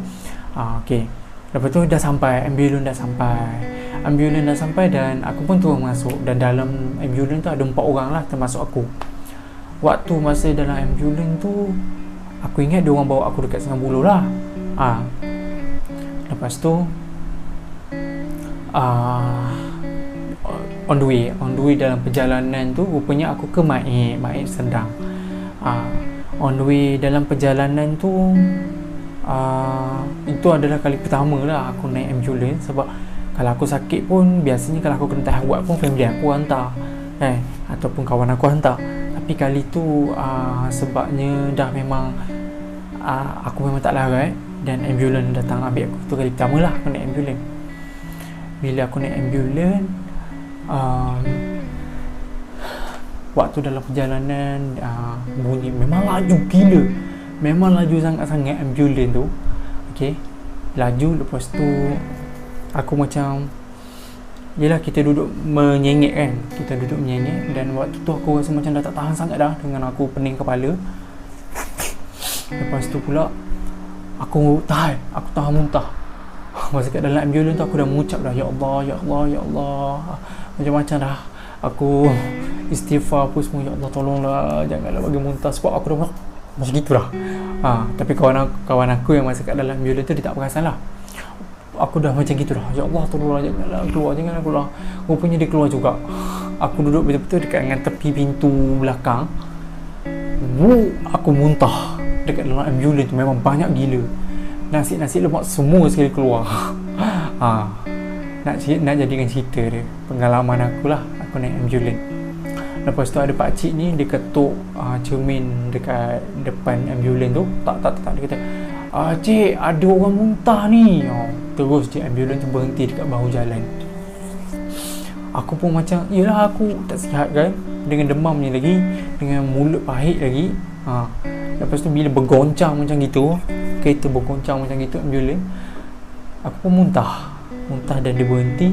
Okey, lepas tu ambulans dah sampai dan aku pun turun masuk. Dan dalam ambulans tu ada 4 orang lah, termasuk aku. Waktu masa dalam ambulans tu, aku ingat dia orang bawa aku dekat Sungai Buloh lah. Lepas tu on the way dalam perjalanan tu, rupanya aku ke Maib Serdang. On the way dalam perjalanan tu, itu adalah kali pertama lah aku naik ambulans. Sebab kalau aku sakit pun, biasanya kalau aku kena tahawat pun family aku hantar ataupun kawan aku hantar. Tapi kali tu sebabnya dah memang aku memang tak larat, dan ambulans datang ambil aku. Tu kali pertama lah aku naik ambulans. Bila aku naik ambulans, waktu dalam perjalanan, bunyi memang laju gila, memang laju sangat-sangat ambulans tu. Okey, laju. Lepas tu aku macam, yelah, kita duduk menyengit kan, dan waktu tu aku rasa macam dah tak tahan sangat dah, dengan aku pening kepala. Lepas tu pula aku tahan muntah. Masa kat dalam ambulans tu aku dah mengucap dah, ya Allah, macam-macam dah aku istighfar apa semua, ya Allah tolonglah, janganlah bagi muntah. Sebab aku dah macam gitulah. Tapi kawan aku yang masa kat dalam ambulans tu, dia tak perasan lah. Aku dah macam gitulah, ya Allah tolonglah, janganlah keluar. Rupanya dia keluar juga. Aku duduk betul-betul dekat dengan tepi pintu belakang. Aku muntah dekat dalam ambulans tu, memang banyak gila. Nasi lemak semua sekali keluar. Nak jadikan cerita dia, pengalaman aku lah, aku naik ambulans. Lepas tu ada pakcik ni, dia ketuk cermin dekat depan ambulans tu. Tak, dia kata, "Cik, ada orang muntah ni." Terus je ambulans tu berhenti dekat bahu jalan. Aku pun macam, yelah, aku tak sihat kan, dengan demam ni lagi, dengan mulut pahit lagi. Lepas tu bila bergoncang macam gitu, kereta bergoncang macam gitu ambulans, aku pun muntah dan dia berhenti.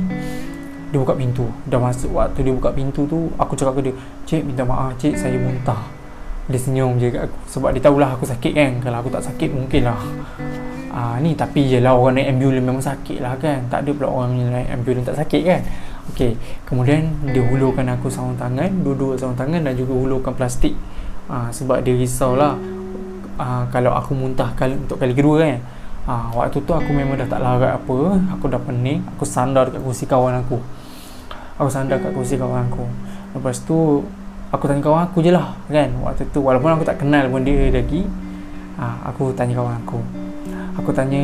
Dia buka pintu. Dah masuk waktu dia buka pintu tu, aku cakap ke dia, "Cik, minta maaf cik, saya muntah." Dia senyum je kat aku, sebab dia tahulah aku sakit kan. Kalau aku tak sakit mungkin lah ni, tapi je lah orang naik ambulans memang sakit lah kan. Tak ada pula orang naik ambulans tak sakit kan. Okey, kemudian dia hulurkan aku sarung tangan, dua-dua sarung tangan, dan juga hulurkan plastik. Sebab dia risau lah kalau aku muntah untuk kali kedua kan. Waktu tu aku memang dah tak larat apa. Aku dah pening. Aku sandar kat kursi kawan aku. Lepas tu aku tanya kawan aku je lah kan. Waktu tu walaupun aku tak kenal pun dia lagi, aku tanya kawan aku. Aku tanya,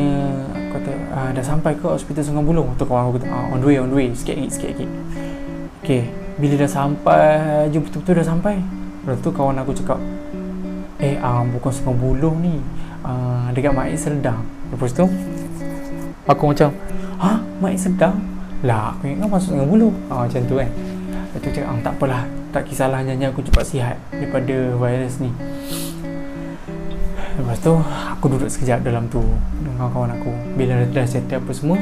dah sampai ke hospital Sungai Buloh? Tu kawan aku kata, on the way, sikit lagi. Okay, bila dah sampai je, betul-betul dah sampai. Lepas tu kawan aku cakap, bukan Sungai Buloh ni, dekat Mait Serdang. Lepas tu aku macam, Mait Serdang? Lah, aku ingat kan masuk Sungai Buloh. Macam tu kan. Lepas tu cakap, tak apalah, tak kisahlah, hanya aku cepat sihat daripada virus ni. Lepas tu aku duduk sekejap dalam tu dengan kawan aku. Bila dah settle apa semua,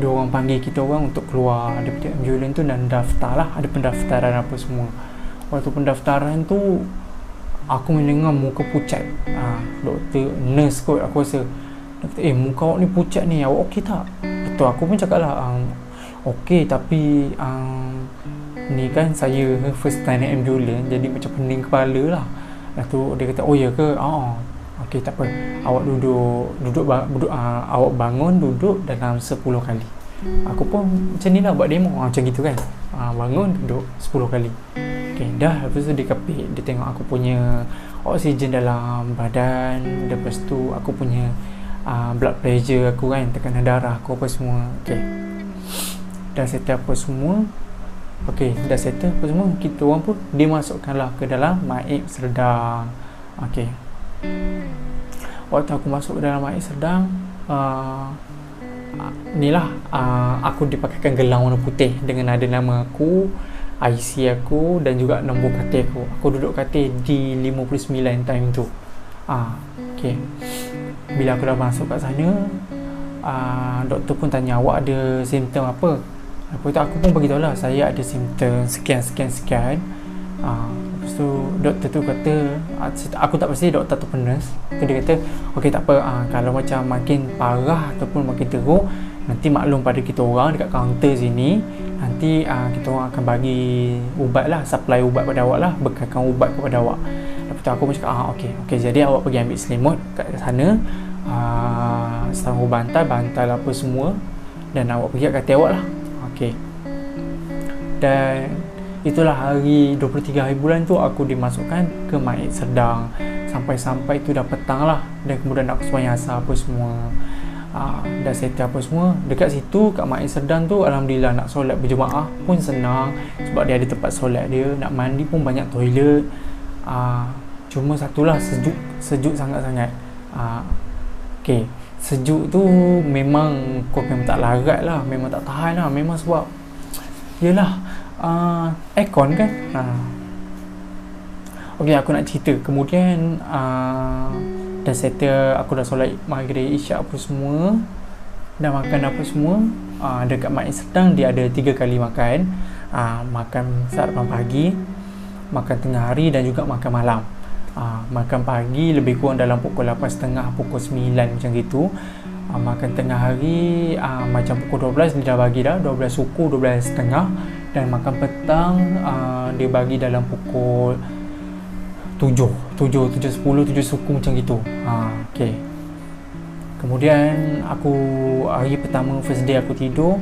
dia orang panggil kita orang untuk keluar daripada ambulans tu dan daftar lah. Ada pendaftaran apa semua. Waktu pendaftaran tu aku mendengar muka pucat. Doktor, nurse kot aku rasa. Dia kata, muka awak ni pucat ni, awak okey tak? Betul, aku pun cakap lah, okey, tapi ni kan saya first time naik ambulans, jadi macam pening kepala lah. Lepas tu dia kata, oh ya ke? Okey, tak apa. Awak duduk, awak bangun duduk dalam 10 kali. Aku pun macam ni lah buat demo, macam gitu kan. Bangun duduk 10 kali. Okey, dah. Lepas tu dia kepit, dia tengok aku punya oksigen dalam badan. Lepas tu aku punya blood pressure aku kan, tekanan darah aku apa semua. Okey, dah settle apa semua. Kita orang pun dimasukkanlah ke dalam Mait Serdang. Okey, waktu aku masuk ke dalam Mait Serdang, aku dipakaikan gelang warna putih dengan ada nama aku, IC aku dan juga nombor katil aku. Aku duduk katil di 59 time tu. Okey, bila aku dah masuk kat sana, doktor pun tanya, awak ada simptom apa? Lepas tu aku pun beritahu lah, saya ada simptom sekian. Lepas tu doktor tu kata, aku tak pasti doktor tu nurse. Dia kata, okey, tak apa, kalau macam makin parah ataupun makin teruk, nanti maklum pada kita orang dekat kaunter sini. Nanti kita orang akan bagi ubat lah, supply ubat pada awak lah, bekalkan ubat kepada awak. Lepas tu aku pun cakap, okey, jadi awak pergi ambil selimut kat sana, sarung bantal apa semua, dan awak pergi kat katil awak lah. Okey, dan itulah hari 23 hari bulan tu aku dimasukkan ke Mait Serdang. Sampai tu dah petang lah. Dan kemudian aku sembahyang asar apa semua. Dah settle apa semua. Dekat situ kat Mait Serdang tu, alhamdulillah, nak solat berjemaah pun senang. Sebab dia ada tempat solat dia. Nak mandi pun banyak toilet. Cuma satulah, sejuk sangat-sangat. Okey, sejuk tu memang kau memang tak larat lah. Memang tak tahan lah. Memang sebab yelah, aircon kan. Okey, aku nak cerita. Kemudian dah settle, aku dah solat maghrib, isyak apa semua, dah makan apa semua. Dekat Mait Serdang dia ada 3 kali makan. Makan sarapan pagi, makan tengah hari dan juga makan malam. Makan pagi lebih kurang dalam pukul 8.30, pukul 9 macam gitu. Makan tengah hari macam pukul 12 dia dah bagi dah 12 suku, 12.30. Dan makan petang dia bagi dalam pukul 7.10, 7 suku macam gitu. Okey, kemudian aku hari pertama, first day aku tidur,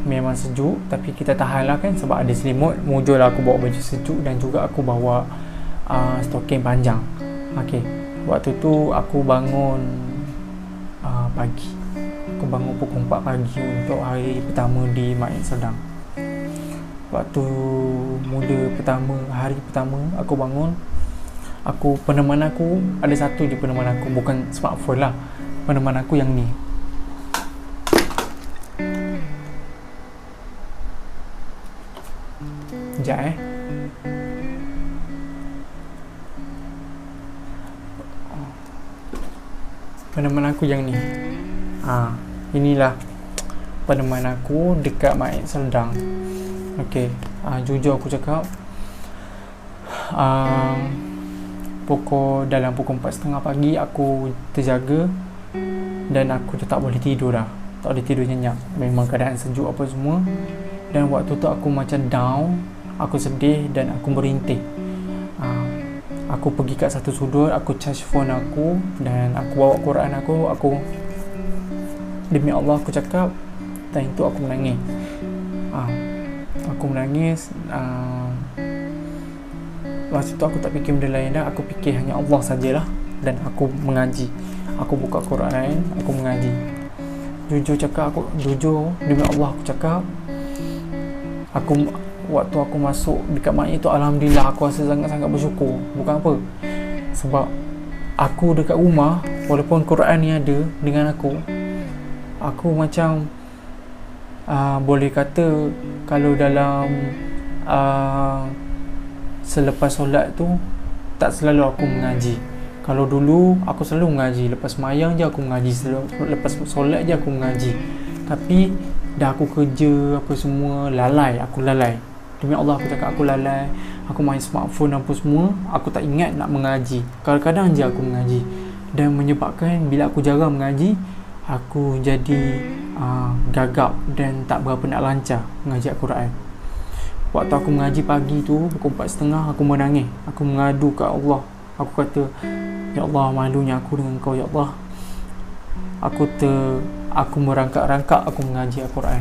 memang sejuk, tapi kita tahan lah kan, sebab ada selimut. Mujur aku bawa baju sejuk dan juga aku bawa stoking panjang. Okey, waktu tu aku bangun pagi. Aku bangun pukul 4 pagi untuk hari pertama di Mait Serdang. Waktu hari pertama aku bangun, peneman aku ada satu je, peneman aku bukan smartphone lah, peneman aku yang ni. Sekejap peneman aku yang ni. Inilah peneman aku dekat Maid Serdang. Okey, jujur aku cakap, dalam pukul 4.30 pagi aku terjaga dan aku dah tak boleh tidur dah. Tak boleh tidur nyenyak. Memang keadaan sejuk apa semua. Dan waktu tu aku macam down, aku sedih dan aku merintih. Aku pergi kat satu sudut, aku charge phone aku dan aku bawa Quran aku demi Allah aku cakap, time tu aku menangis. Aku menangis. Masa tu aku tak fikir benda lain dah. Aku fikir hanya Allah sajalah. Dan aku mengaji. Aku buka Quran, aku mengaji. Jujur demi Allah aku cakap, waktu aku masuk dekat Maid tu, alhamdulillah aku rasa sangat-sangat bersyukur. Bukan apa, sebab aku dekat rumah, walaupun Quran ni ada dengan aku macam boleh kata kalau dalam selepas solat tu tak selalu aku mengaji. Kalau dulu aku selalu mengaji, lepas sembahyang je aku mengaji, lepas solat je aku mengaji. Tapi dah aku kerja apa semua, aku lalai. Demi Allah aku cakap, aku lalai. Aku main smartphone apa semua, aku tak ingat nak mengaji. Kadang-kadang je aku mengaji. Dan menyebabkan bila aku jarang mengaji, aku jadi gagap dan tak berapa nak lancar mengaji Al-Quran. Waktu aku mengaji pagi tu, pukul 4.30, aku menangis. Aku mengadu ke Allah. Aku kata, ya Allah, malunya aku dengan kau, ya Allah. Aku merangkak-rangkak aku mengaji Al-Quran.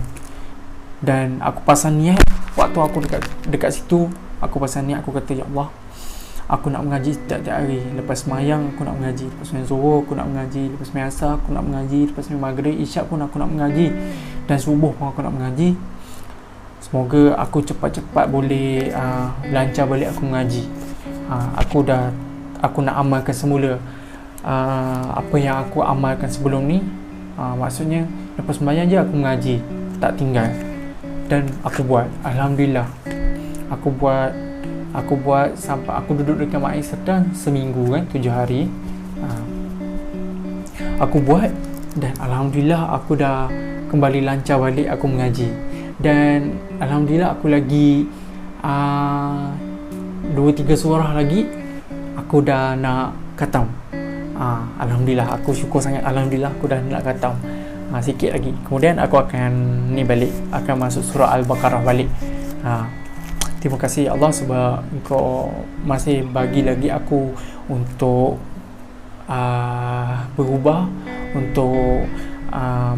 Dan aku pasang niat. Waktu aku dekat situ, aku pasang niat, aku kata, ya Allah, aku nak mengaji setiap hari. Lepas sembahyang aku nak mengaji, lepas sembahyang zuhur aku nak mengaji, lepas sembahyang asar aku nak mengaji, lepas sembahyang maghrib, isyak pun aku nak mengaji, dan subuh pun aku nak mengaji. Semoga aku cepat-cepat boleh lancar balik aku mengaji. Aku nak amalkan semula apa yang aku amalkan sebelum ni. Maksudnya lepas sembahyang je aku mengaji, tak tinggal. Dan aku buat, alhamdulillah. Aku buat sampai aku duduk dekat Maid Serdang seminggu kan, 7 hari. Aku buat dan alhamdulillah aku dah kembali lancar balik aku mengaji. Dan alhamdulillah aku lagi 2-3 surah lagi aku dah nak khatam. Alhamdulillah, aku syukur sangat. Alhamdulillah aku dah nak khatam. Sikit lagi, kemudian aku akan masuk surah Al-Baqarah balik. Terima kasih Allah sebab Engkau masih bagi lagi aku untuk berubah, untuk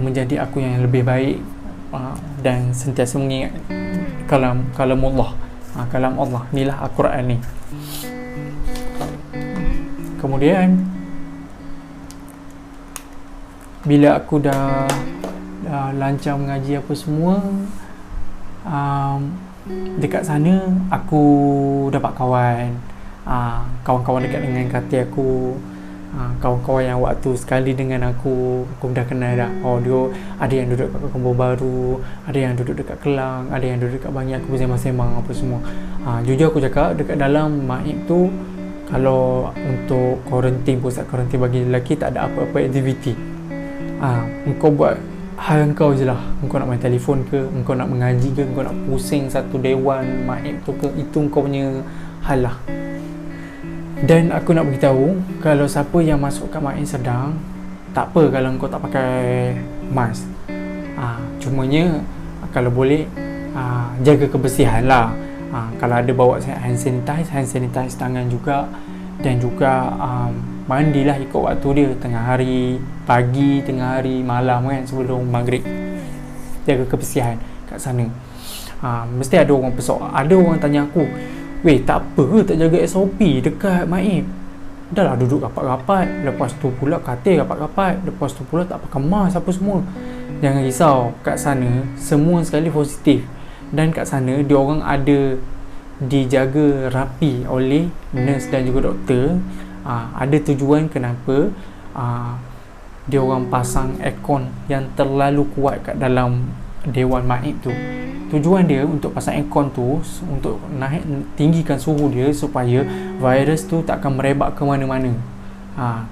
menjadi aku yang lebih baik, dan sentiasa mengingat kalam Allah. Kalam Allah inilah Al-Quran ni. Kemudian bila aku dah lancar mengaji apa semua, dekat sana aku dapat kawan, kawan-kawan dekat dengan kata aku, kawan-kawan yang waktu sekali dengan aku dah kenal dah. Dia ada yang duduk kat Kampung Baru, ada yang duduk dekat Kelang, ada yang duduk kat Bangi. Aku bersembang-sembang apa semua. Jujur aku cakap, dekat dalam Maid tu, kalau untuk kuarantin, pusat kuarantin bagi lelaki, tak ada apa-apa aktiviti. Engkau buat hal engkau je lah. Engkau nak main telefon ke, engkau nak mengaji ke, engkau nak pusing satu dewan Maid tu ke, itu engkau punya hal lah. Dan aku nak beritahu, kalau siapa yang masuk kat Maid Serdang, tak apa kalau engkau tak pakai mask. Cumanya kalau boleh jaga kebersihan lah. Kalau ada bawa hand sanitize tangan juga. Dan juga mandilah ikut waktu dia, tengah hari, pagi, tengah hari, malam kan, sebelum maghrib. Jaga kebersihan kat sana. Mesti ada orang ada orang tanya aku, weh, tak apa tak jaga SOP dekat Maid? Dah lah duduk rapat-rapat, lepas tu pula katil rapat-rapat, lepas tu pula tak pakai mask apa semua. Jangan risau, kat sana semua sekali positif. Dan kat sana dia orang ada dijaga rapi oleh nurse dan juga doktor. Ada tujuan kenapa dia orang pasang aircon yang terlalu kuat kat dalam Dewan Maid tu. Tujuan dia untuk pasang aircon tu untuk tinggikan suhu dia supaya virus tu tak akan merebak ke mana-mana.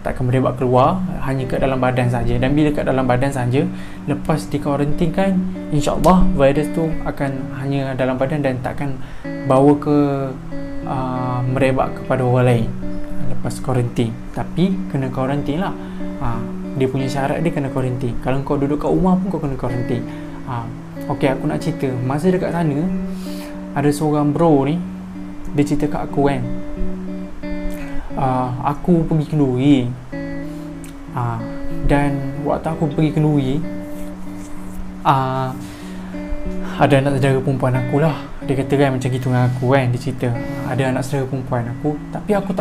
takkan merebak keluar, hanya kat dalam badan saja. Dan bila kat dalam badan saja, lepas dikarantinkan, insya-Allah virus tu akan hanya dalam badan dan takkan bawa ke merebak kepada orang lain lepas karantin. Tapi kena karantin lah. Dia punya syarat dia kena karantin. Kalau kau duduk kat rumah pun kau kena karantin. Okey, aku nak cerita. Masa dekat sana, ada seorang bro ni, dia cerita kat aku kan, aku pergi kenduri, dan waktu aku pergi kenduri, ada anak saudara perempuan aku lah. Dia kata kan macam gitu dengan aku kan. Dia cerita ada anak saudara perempuan aku, tapi aku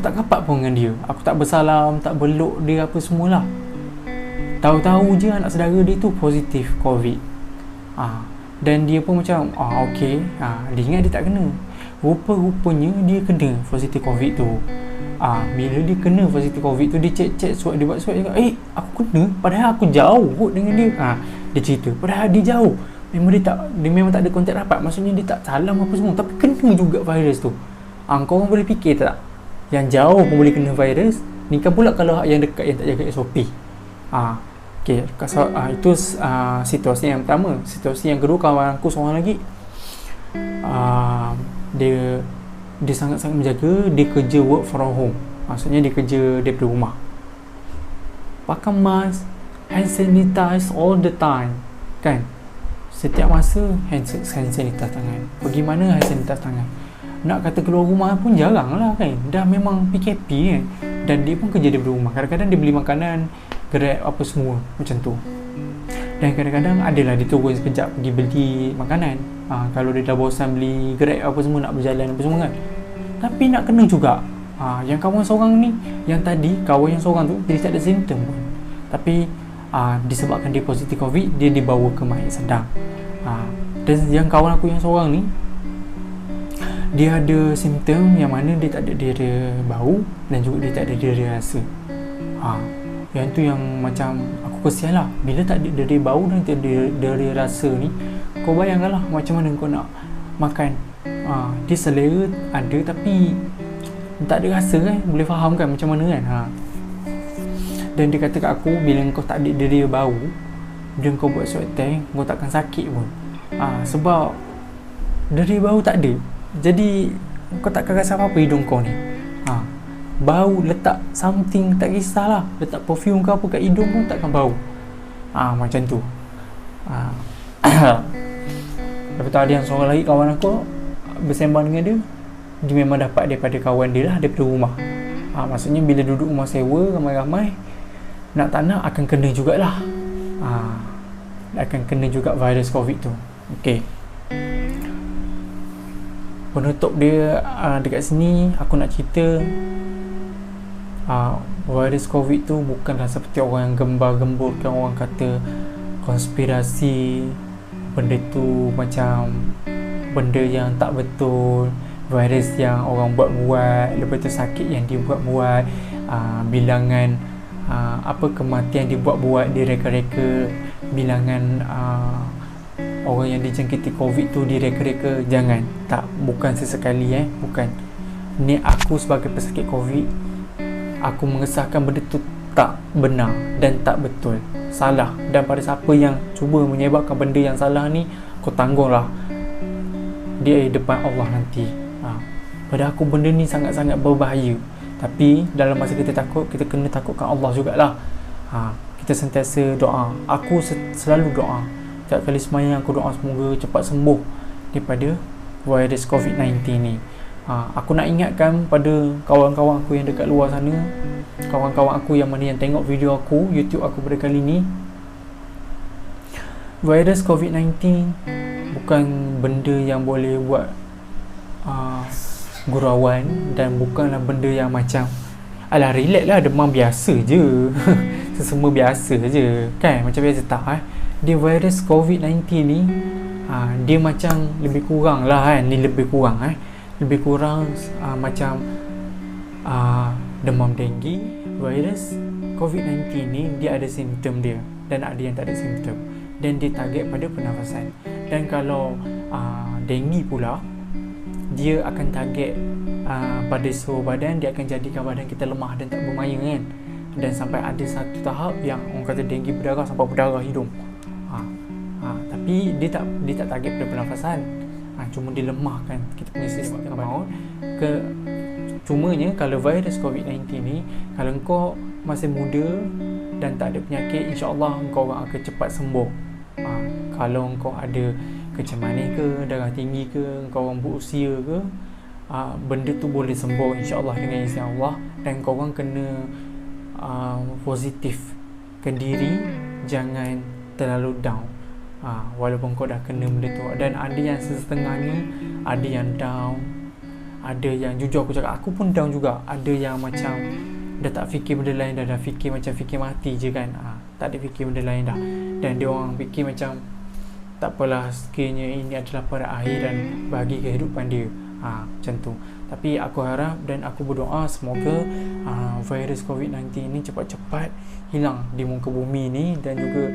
tak rapat pun dengan dia. Aku tak bersalam, tak beluk dia apa semualah. Tahu-tahu je anak saudara dia tu positif COVID. Dan dia pun macam okey, dia ingat dia tak kena. Rupa-rupanya dia kena positif COVID tu. Bila dia kena positif COVID tu, dia cek swab, dia buat swab, dia kata, aku kena padahal aku jauh dengan dia. Dia cerita padahal dia jauh, dia memang tak ada kontak rapat. Maksudnya dia tak salam apa semua, tapi kena juga virus tu. Kau orang boleh fikir tak, yang jauh pun boleh kena virus, ni kan pula kalau yang dekat yang tak jaga SOP. Okay, itu situasi yang pertama. Situasi yang kedua, kawan aku seorang lagi, dia sangat-sangat menjaga. Dia kerja work from home, maksudnya dia kerja daripada rumah, pakai mask, hand sanitize all the time kan. Setiap masa hand sanitize tangan, pergi mana hand sanitize tangan. Nak kata keluar rumah pun jarang lah kan, dah memang PKP kan. Dan dia pun kerja daripada rumah. Kadang-kadang dia beli makanan, Grab apa semua macam tu. Dan kadang-kadang adalah dia turun sekejap pergi beli makanan, kalau dia dah bosan beli Grab apa semua, nak berjalan apa semua kan. Tapi nak kena juga. Yang kawan seorang ni, yang tadi kawan yang seorang tu, dia tak ada simptom pun, tapi disebabkan dia positif COVID, dia dibawa ke mahir sedang. Dan yang kawan aku yang seorang ni, dia ada simptom yang mana dia tak ada dera bau dan juga dia tak ada dera rasa. Yang tu yang macam aku kesian lah. Bila tak ada dera bau dan tak ada dera rasa ni, kau bayangkanlah macam mana kau nak makan. Dia selera ada tapi tak ada rasa kan. Boleh faham kan macam mana kan. Dan dia kata kat aku, bila kau tak ada dera bau dan kau buat swab test, kau takkan sakit pun. Sebab dera bau tak ada, jadi kau takkan rasa apa-apa hidung kau ni. Bau, letak something tak kisahlah, letak perfume ke apa kat hidung pun takkan bau. Macam tu. Lepas tu ada yang seorang lagi kawan aku bersembang dengan dia, dia memang dapat daripada kawan dia lah, daripada rumah. Maksudnya bila duduk rumah sewa ramai-ramai, nak tak nak akan kena jugalah. Akan kena juga virus COVID tu. Okey, penutup dia dekat sini aku nak cerita, virus COVID tu bukanlah seperti orang yang gembar-gemburkan, orang kata konspirasi, benda tu macam benda yang tak betul, virus yang orang buat-buat, lepas tu sakit yang dia buat-buat, bilangan kematian dia buat-buat, dia reka-reka bilangan orang yang dijangkiti COVID tu direka-reka. Jangan, tak, bukan sesekali bukan. Ni aku sebagai pesakit COVID, aku mengesahkan benda tu tak benar dan tak betul, salah. Dan pada siapa yang cuba menyebabkan benda yang salah ni, kau tanggunglah di depan Allah nanti. Pada aku benda ni sangat-sangat berbahaya. Tapi dalam masa kita takut, kita kena takutkan Allah jugalah. Kita sentiasa doa. Aku selalu doa. Setiap kali semayang aku doa semoga cepat sembuh daripada virus COVID-19 ni. Aku nak ingatkan pada kawan-kawan aku yang dekat luar sana, kawan-kawan aku yang mana yang tengok video aku, YouTube aku pada kali ni, virus COVID-19 bukan benda yang boleh buat gurauan, dan bukanlah benda yang macam alah relax lah, demam biasa je sesama biasa je kan, macam biasa. Tak dia virus COVID-19 ni, dia macam lebih kurang lah kan, ni lebih kurang lebih kurang macam demam denggi. Virus COVID-19 ni dia ada simptom dia dan ada yang tak ada simptom, dan dia target pada pernafasan. Dan kalau denggi pula, dia akan target pada seluruh badan, dia akan jadikan badan kita lemah dan tak bermaya kan. Dan sampai ada satu tahap yang orang kata denggi berdarah sampai berdarah hidung. Tapi dia tak target pada pernafasan. Cuma dia lemahkan kita punya sistem maut. Cumanya kalau virus COVID-19 ni, kalau kau masih muda dan tak ada penyakit, insya-Allah kau akan cepat sembuh. Kalau kau ada kecam manis ke, darah tinggi ke, kau orang berusia ke, benda tu boleh sembuh insya-Allah dengan izin Allah. Dan kau orang kena positifkan diri, jangan terlalu down. Walaupun kau dah kena benda tu. Dan ada yang setengah ni, ada yang down, ada yang jujur aku cakap, aku pun down juga. Ada yang macam dah tak fikir benda lain dah fikir macam fikir mati je kan. Tak ada fikir benda lain dah. Dan dia orang fikir macam tak apalah, sekiranya ini adalah pada akhir dan bagi kehidupan dia. Macam tu. Tapi aku harap dan aku berdoa semoga virus COVID-19 ni cepat-cepat hilang di muka bumi ni. Dan juga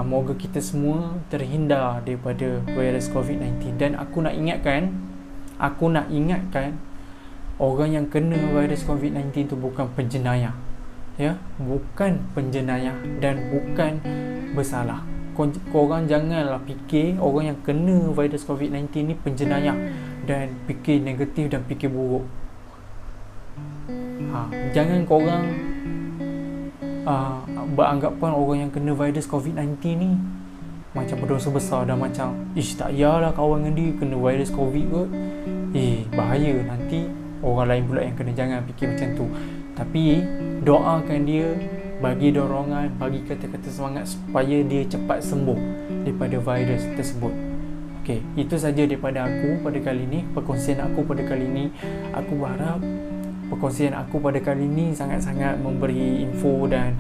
moga kita semua terhindar daripada virus COVID-19. Dan aku nak ingatkan orang yang kena virus COVID-19 tu bukan penjenayah, ya, bukan penjenayah dan bukan bersalah. Korang janganlah fikir orang yang kena virus COVID-19 ni penjenayah dan fikir negatif dan fikir buruk. Jangan korang beranggapan orang yang kena virus COVID-19 ni macam berdosa besar dan macam tak yalah kawan dengan dia kena virus COVID kot. Bahaya, nanti orang lain pula yang kena. Jangan fikir macam tu. Tapi doakan dia, bagi dorongan, bagi kata-kata semangat supaya dia cepat sembuh daripada virus tersebut. Okey, itu saja daripada aku pada kali ini, perkongsian aku pada kali ini. Aku berharap perkongsian aku pada kali ini sangat-sangat memberi info dan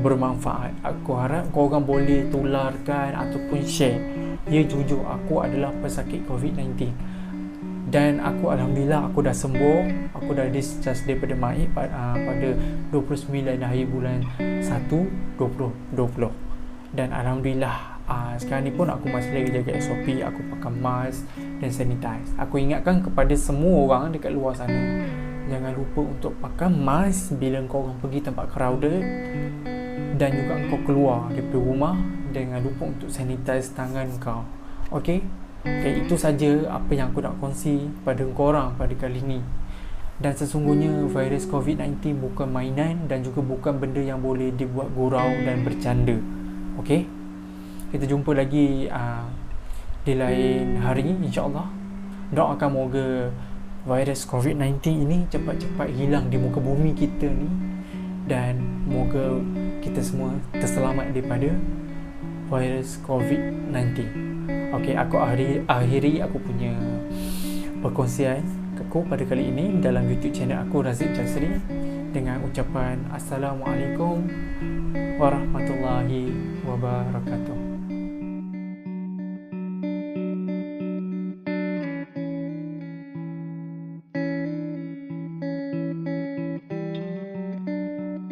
bermanfaat. Aku harap korang boleh tularkan ataupun share. Ya, jujur aku adalah pesakit COVID-19 dan aku alhamdulillah aku dah sembuh. Aku dah discharge daripada MAIK pada 29 hari bulan 1 2020. Dan alhamdulillah sekarang ni pun aku masih lagi jaga SOP. Aku pakai mask dan sanitize. Aku ingatkan kepada semua orang dekat luar sana, jangan lupa untuk pakai mask bila kau orang pergi tempat crowded dan juga kau keluar daripada rumah. Jangan lupa untuk sanitize tangan kau. Okey, itu saja apa yang aku nak kongsi pada korang pada kali ini. Dan sesungguhnya virus COVID-19 bukan mainan dan juga bukan benda yang boleh dibuat gurau dan bercanda. Okey, kita jumpa lagi di lain hari insya-Allah. Doakan moga virus COVID-19 ini cepat-cepat hilang di muka bumi kita ni, dan moga kita semua terselamat daripada virus COVID-19. Okey, aku akhiri aku punya perkongsian aku pada kali ini dalam YouTube channel aku, Razik Jasri, dengan ucapan Assalamualaikum warahmatullahi wabarakatuh.